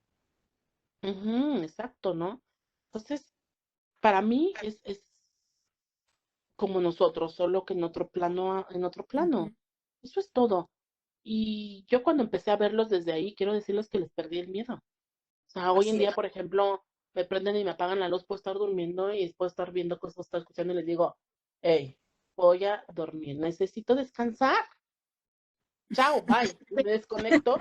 [SPEAKER 1] ujú, exacto, ¿no? Entonces, para mí como nosotros, solo que en otro plano, en otro plano.
[SPEAKER 2] Ujú.
[SPEAKER 1] Eso es todo. Y yo cuando empecé a verlos desde ahí, quiero decirles que les perdí el miedo. O sea, hoy en
[SPEAKER 3] Así es.
[SPEAKER 1] día, por ejemplo, me prenden y me apagan la luz, puedo estar durmiendo y después estar viendo cosas, estar escuchando y les digo, hey, voy a dormir, necesito descansar. Chao, bye. Me desconecto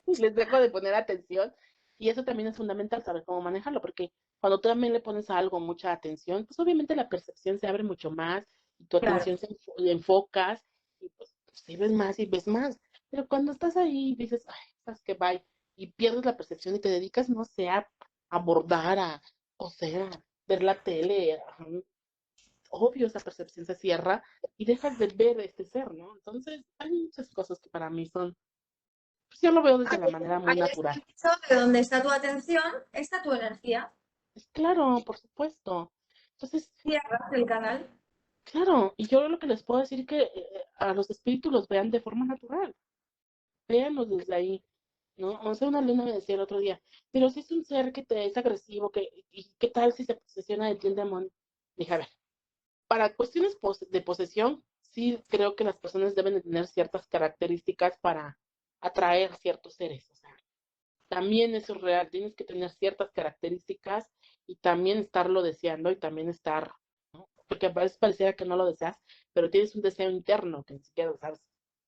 [SPEAKER 1] y les dejo de poner atención. Y eso también es fundamental, saber cómo manejarlo, porque cuando tú también le pones a algo mucha atención, pues obviamente la percepción se abre mucho más y tu
[SPEAKER 3] Claro.
[SPEAKER 1] atención le enfocas y pues sí ves más y ves más. Pero cuando estás ahí y dices, ay, sabes que bye, y pierdes la percepción y te dedicas, no sé, a bordar, a coser, a ver la tele, obvio esa percepción se cierra y dejas de ver este ser, ¿no? Entonces, hay muchas cosas que para mí son, pues yo lo veo desde la manera muy
[SPEAKER 3] Ahí está
[SPEAKER 1] natural.
[SPEAKER 3] el dicho de donde está tu atención, está tu energía.
[SPEAKER 1] Es claro, por supuesto. Entonces,
[SPEAKER 3] Cierras el canal.
[SPEAKER 1] claro, y yo lo que les puedo decir que a los espíritus los vean de forma natural, véanlos desde ahí, ¿no? O sea, una luna me decía el otro día, pero si es un ser que te es agresivo, ¿y qué tal si se posesiona de ti el demonio? Dije, a ver, para cuestiones de posesión, sí creo que las personas deben de tener ciertas características para atraer ciertos seres, o sea, también eso es real, tienes que tener ciertas características y también estarlo deseando y también estar, ¿no? Porque a veces pareciera que no lo deseas, pero tienes un deseo interno que ni siquiera lo sabes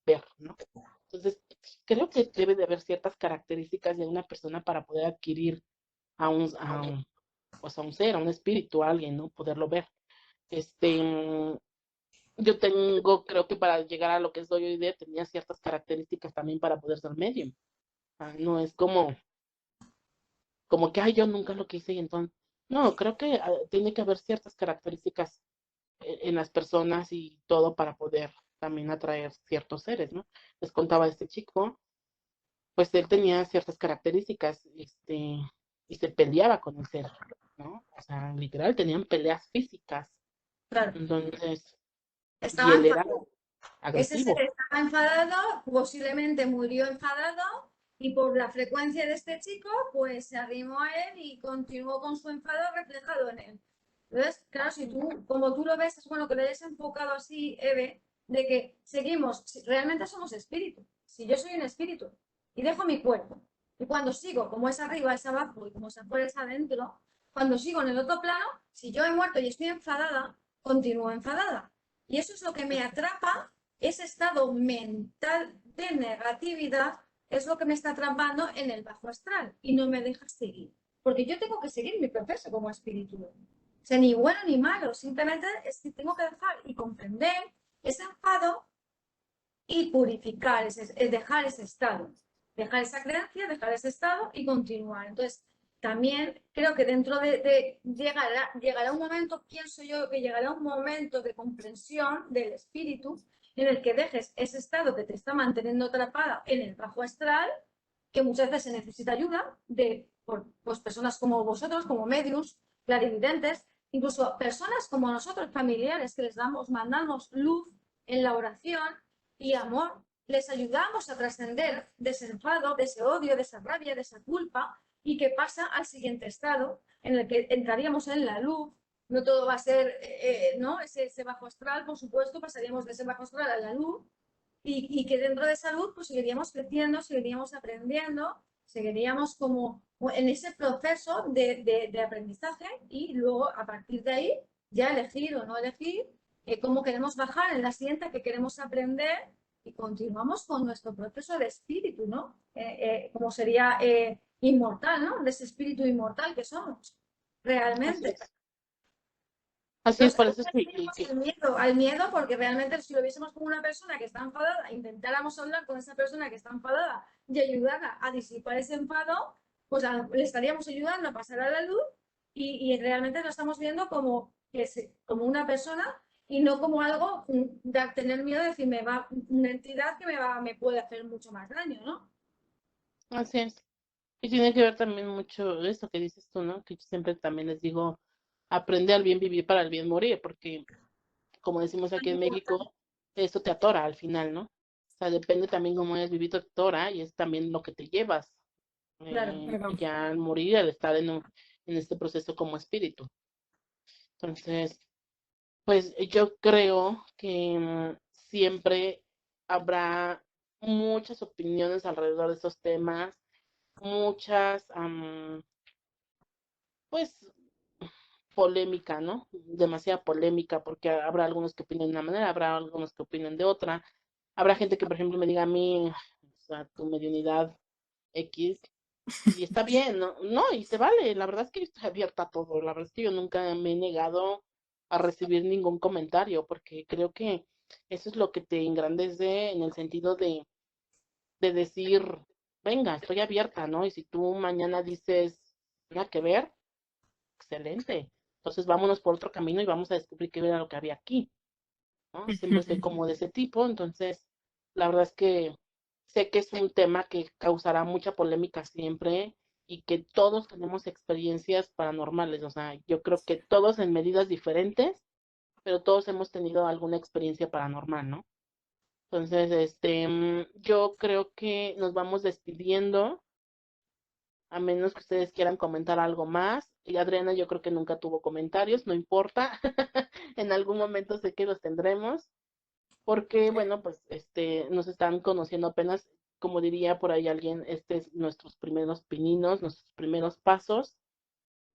[SPEAKER 1] ver, ¿no? Entonces, creo que debe de haber ciertas características de una persona para poder adquirir pues a un ser, a un espíritu, a alguien, ¿no? Poderlo ver. Este, yo tengo, creo que para llegar a lo que soy hoy día, tenía ciertas características también para poder ser medium. No es como que, ay, yo nunca lo quise y entonces, no, creo que tiene que haber ciertas características en las personas y todo para poder también atraer ciertos seres, ¿no? Les contaba este chico, pues él tenía ciertas características, y se peleaba con el ser, ¿no? O sea, literal, tenían peleas físicas,
[SPEAKER 3] Claro.
[SPEAKER 1] entonces, y
[SPEAKER 3] Estaba
[SPEAKER 1] él era
[SPEAKER 3] enfadado. Ese ser
[SPEAKER 1] agresivo.
[SPEAKER 3] estaba enfadado, posiblemente murió enfadado y por la frecuencia de este chico, pues se arrimó a él y continuó con su enfado reflejado en él. Entonces, claro, si tú, como tú lo ves, es bueno que lo hayas enfocado así, Eve, de que seguimos, realmente somos espíritu. Si yo soy un espíritu y dejo mi cuerpo, y cuando sigo, como es arriba, es abajo, y como es afuera, es adentro, cuando sigo en el otro plano, si yo he muerto y estoy enfadada, continúo enfadada. Y eso es lo que me atrapa, ese estado mental de negatividad es lo que me está atrapando en el bajo astral y no me deja seguir. Porque yo tengo que seguir mi proceso como espíritu. O sea, ni bueno ni malo, simplemente es que tengo que dejar y comprender ese enfado y purificar, dejar ese estado, dejar esa creencia, dejar ese estado y continuar. Entonces, también creo que dentro de llegará un momento, pienso yo, que llegará un momento de comprensión del espíritu en el que dejes ese estado que te está manteniendo atrapada en el bajo astral, que muchas veces se necesita ayuda por pues, personas como vosotros, como medios, clarividentes, incluso personas como nosotros, familiares, que les mandamos luz en la oración y amor, les ayudamos a trascender de ese enfado, de ese odio, de esa rabia, de esa culpa, y que pasa al siguiente estado, en el que entraríamos en la luz. No todo va a ser, ¿no? Ese bajo astral, por supuesto, pasaríamos de ese bajo astral a la luz, y que dentro de esa luz, pues seguiríamos creciendo, seguiríamos aprendiendo, seguiríamos como en ese proceso de aprendizaje, y luego a partir de ahí ya elegir o no elegir cómo queremos bajar en la siguiente que queremos aprender y continuamos con nuestro proceso de espíritu, ¿no? Como sería inmortal, ¿no? De ese espíritu inmortal que somos,
[SPEAKER 1] Así
[SPEAKER 3] realmente.
[SPEAKER 1] es. Así es,
[SPEAKER 3] Entonces,
[SPEAKER 1] por
[SPEAKER 3] ahí
[SPEAKER 1] eso es
[SPEAKER 3] tenemos al miedo, porque realmente si lo viésemos como una persona que está enfadada, intentáramos hablar con esa persona que está enfadada y ayudarla a disipar ese enfado, pues le estaríamos ayudando a pasar a la luz y realmente lo estamos viendo como, como una persona y no como algo de tener miedo de decir, una entidad que me puede hacer mucho más daño, ¿no?
[SPEAKER 1] así es. Y tiene que ver también mucho eso que dices tú, ¿no? Que yo siempre también les digo, aprende al bien vivir para el bien morir, porque como decimos aquí en México, eso te atora al final, ¿no? O sea, depende también cómo hayas vivido, te atora y es también lo que te llevas
[SPEAKER 3] Claro.
[SPEAKER 2] Pero
[SPEAKER 1] ya al morir, al estar en este proceso como espíritu. Entonces, pues yo creo que siempre habrá muchas opiniones alrededor de estos temas, muchas, pues, polémica, ¿no? Demasiada polémica, porque habrá algunos que opinen de una manera, habrá algunos que opinen de otra. Habrá gente que, por ejemplo, me diga a mí, o sea, tu mediunidad X, y está bien, ¿no? No, y se vale. La verdad es que yo estoy abierta a todo. La verdad es que yo nunca me he negado a recibir ningún comentario, porque creo que eso es lo que te engrandece en el sentido de decir, venga, estoy abierta, ¿no? Y si tú mañana dices, nada que ver, excelente. Entonces vámonos por otro camino y vamos a descubrir qué era lo que había aquí, ¿no? Siempre soy como de ese tipo, entonces la verdad es que sé que es un tema que causará mucha polémica siempre y que todos tenemos experiencias paranormales, o sea, yo creo que todos en medidas diferentes, pero todos hemos tenido alguna experiencia paranormal, ¿no? Entonces, yo creo que nos vamos despidiendo, a menos que ustedes quieran comentar algo más. Y Adriana, yo creo que nunca tuvo comentarios, no importa, en algún momento sé que los tendremos. Porque, bueno, pues nos están conociendo apenas, como diría por ahí alguien, es nuestros primeros pininos, nuestros primeros pasos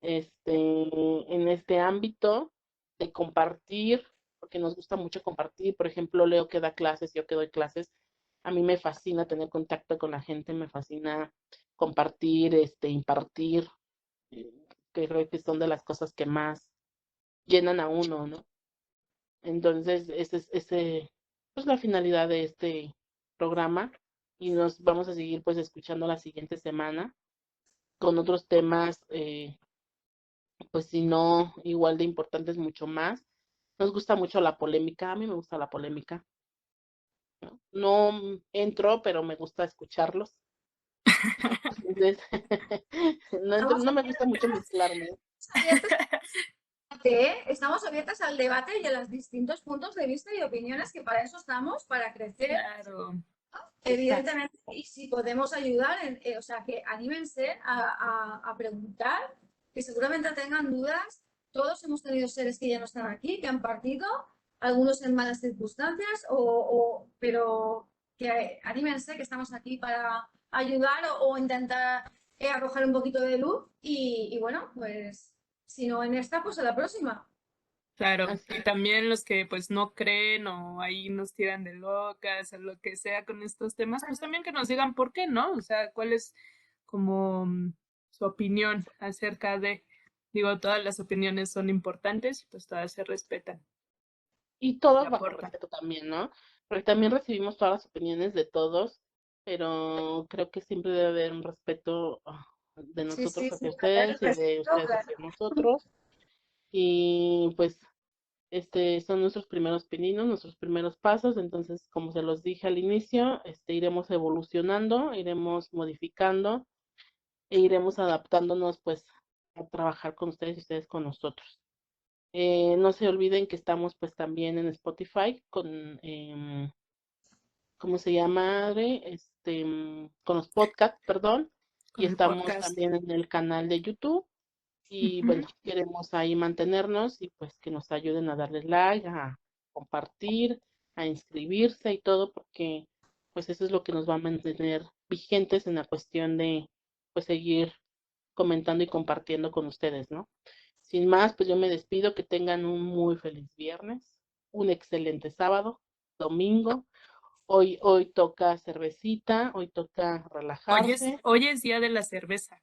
[SPEAKER 1] en este ámbito de compartir, porque nos gusta mucho compartir. Por ejemplo, Leo que da clases, yo que doy clases, a mí me fascina tener contacto con la gente, me fascina compartir, impartir, eh, que creo que son de las cosas que más llenan a uno, ¿no? Entonces, ese pues la finalidad de este programa y nos vamos a seguir pues escuchando la siguiente semana con otros temas, pues si no igual de importantes, mucho más. Nos gusta mucho la polémica, a mí me gusta la polémica, ¿no? No entro, pero me gusta escucharlos. Entonces, no entro,
[SPEAKER 3] Estamos
[SPEAKER 1] no me gusta mucho mezclarme.
[SPEAKER 3] abiertas al debate, estamos abiertas al debate y a los distintos puntos de vista y opiniones, que para eso estamos, para crecer,
[SPEAKER 2] Claro.
[SPEAKER 3] evidentemente, y si podemos ayudar, o sea, que anímense a preguntar, que seguramente tengan dudas. Todos hemos tenido seres que ya no están aquí, que han partido, algunos en malas circunstancias, pero que anímense, que estamos aquí para ayudar o intentar arrojar un poquito de luz y bueno, pues si no en esta, pues en la próxima.
[SPEAKER 2] Claro,
[SPEAKER 1] Así
[SPEAKER 2] y también los que pues no creen o ahí nos tiran de locas o lo que sea con estos temas, pues también que nos digan por qué, ¿no? O sea, cuál es como su opinión acerca de, digo, todas las opiniones son importantes y pues todas se respetan
[SPEAKER 1] y
[SPEAKER 2] y
[SPEAKER 1] todos bajo
[SPEAKER 2] aportan.
[SPEAKER 1] respeto también, ¿no? Porque también recibimos todas las opiniones de todos, pero creo que siempre debe haber un respeto de
[SPEAKER 3] Sí,
[SPEAKER 1] nosotros
[SPEAKER 3] sí, sí,
[SPEAKER 1] hacia
[SPEAKER 3] hacer
[SPEAKER 1] ustedes y de
[SPEAKER 3] respeto,
[SPEAKER 1] ustedes
[SPEAKER 3] claro.
[SPEAKER 1] hacia nosotros. Y pues son nuestros primeros pininos, nuestros primeros pasos. Entonces, como se los dije al inicio, iremos evolucionando, iremos modificando e iremos adaptándonos pues a trabajar con ustedes y ustedes con nosotros. No se olviden que estamos pues también en Spotify con, ¿cómo se llama? Con los podcasts, perdón, y
[SPEAKER 2] Con el
[SPEAKER 1] estamos
[SPEAKER 2] podcast.
[SPEAKER 1] también en el canal de YouTube. Y
[SPEAKER 2] Ujú.
[SPEAKER 1] bueno, queremos ahí mantenernos y pues que nos ayuden a darle like, a compartir, a inscribirse y todo, porque pues eso es lo que nos va a mantener vigentes en la cuestión de pues seguir comentando y compartiendo con ustedes, ¿no? Sin más, pues yo me despido, que tengan un muy feliz viernes, un excelente sábado, domingo. Hoy toca cervecita, hoy toca relajarse.
[SPEAKER 2] Hoy es día de la cerveza,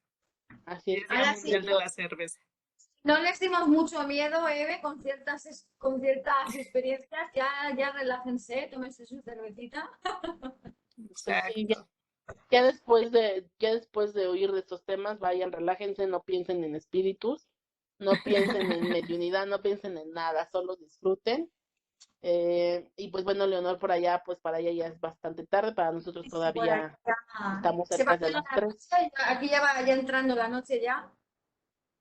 [SPEAKER 1] Así
[SPEAKER 2] hoy
[SPEAKER 1] es
[SPEAKER 2] es
[SPEAKER 1] que
[SPEAKER 2] día
[SPEAKER 3] Ahora sí,
[SPEAKER 2] mundial de la cerveza.
[SPEAKER 3] no les dimos mucho miedo, Eve, con ciertas experiencias. Ya relájense, tómense su cervecita.
[SPEAKER 1] pues sí, ya,
[SPEAKER 2] Exacto.
[SPEAKER 1] ya después de oír de estos temas, vayan, relájense, no piensen en espíritus, no piensen en mediunidad, no piensen en nada, solo disfruten. Y pues bueno, Leonor por allá, pues para ella ya es bastante tarde, para nosotros
[SPEAKER 3] Sí, por aquí
[SPEAKER 1] todavía
[SPEAKER 3] ya
[SPEAKER 1] estamos
[SPEAKER 3] se va
[SPEAKER 1] cerca de
[SPEAKER 3] haciendo
[SPEAKER 1] las
[SPEAKER 3] la
[SPEAKER 1] 3.
[SPEAKER 3] noche, aquí ya va ya entrando la noche ya.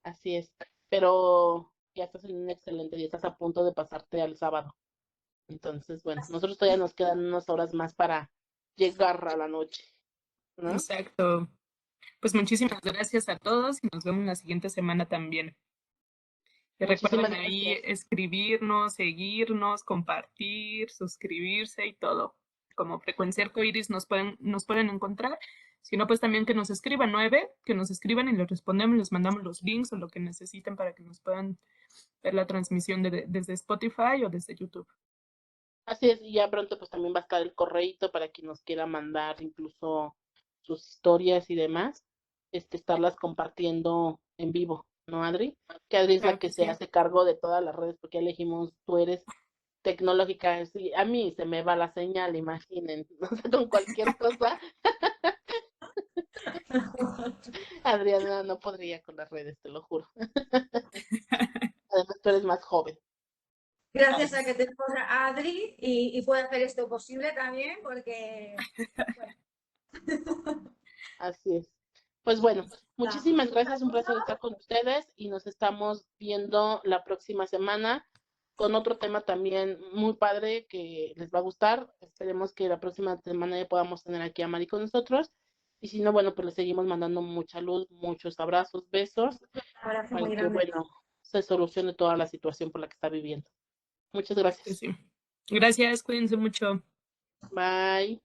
[SPEAKER 1] Así es, pero ya estás en un excelente día, estás a punto de pasarte al sábado. Entonces, bueno, nosotros todavía nos quedan unas horas más para llegar a la noche, ¿no?
[SPEAKER 2] Exacto. Pues muchísimas gracias a todos y nos vemos la siguiente semana también. Que recuerden
[SPEAKER 1] Muchísimas
[SPEAKER 2] ahí
[SPEAKER 1] gracias.
[SPEAKER 2] escribirnos, seguirnos, compartir, suscribirse y todo. Como Frecuencia Arcoíris nos pueden encontrar. Si no, pues también que nos escriban, 9, que nos escriban y les respondemos, les mandamos los links o lo que necesiten para que nos puedan ver la transmisión desde Spotify o desde YouTube.
[SPEAKER 1] Así es, y ya pronto pues también va a estar el correíto para quien nos quiera mandar incluso sus historias y demás, estarlas compartiendo en vivo, ¿no, Adri? Que Adri es la
[SPEAKER 2] Claro
[SPEAKER 1] que
[SPEAKER 2] que
[SPEAKER 1] se
[SPEAKER 2] sí.
[SPEAKER 1] hace cargo de todas las redes, porque ya elegimos, tú eres tecnológica, sí, a mí se me va la señal, imaginen, no sé, con cualquier cosa, Adriana no podría con las redes, te lo juro. Además, tú eres más joven.
[SPEAKER 3] Gracias a que tenemos a Adri y puede hacer esto posible también, porque
[SPEAKER 1] Así es. Pues bueno,
[SPEAKER 3] bueno,
[SPEAKER 1] muchísimas gracias, un placer estar con ustedes y nos estamos viendo la próxima semana con otro tema también muy padre que les va a gustar. Esperemos que la próxima semana ya podamos tener aquí a Mari con nosotros. Y si no, bueno, pues les seguimos mandando mucha luz, muchos abrazos, besos,
[SPEAKER 3] un abrazo
[SPEAKER 1] para
[SPEAKER 3] muy
[SPEAKER 1] que,
[SPEAKER 3] grande.
[SPEAKER 1] bueno, se solucione toda la situación por la que está viviendo. Muchas
[SPEAKER 2] Que
[SPEAKER 1] gracias.
[SPEAKER 2] sí. Gracias, cuídense mucho.
[SPEAKER 1] Bye.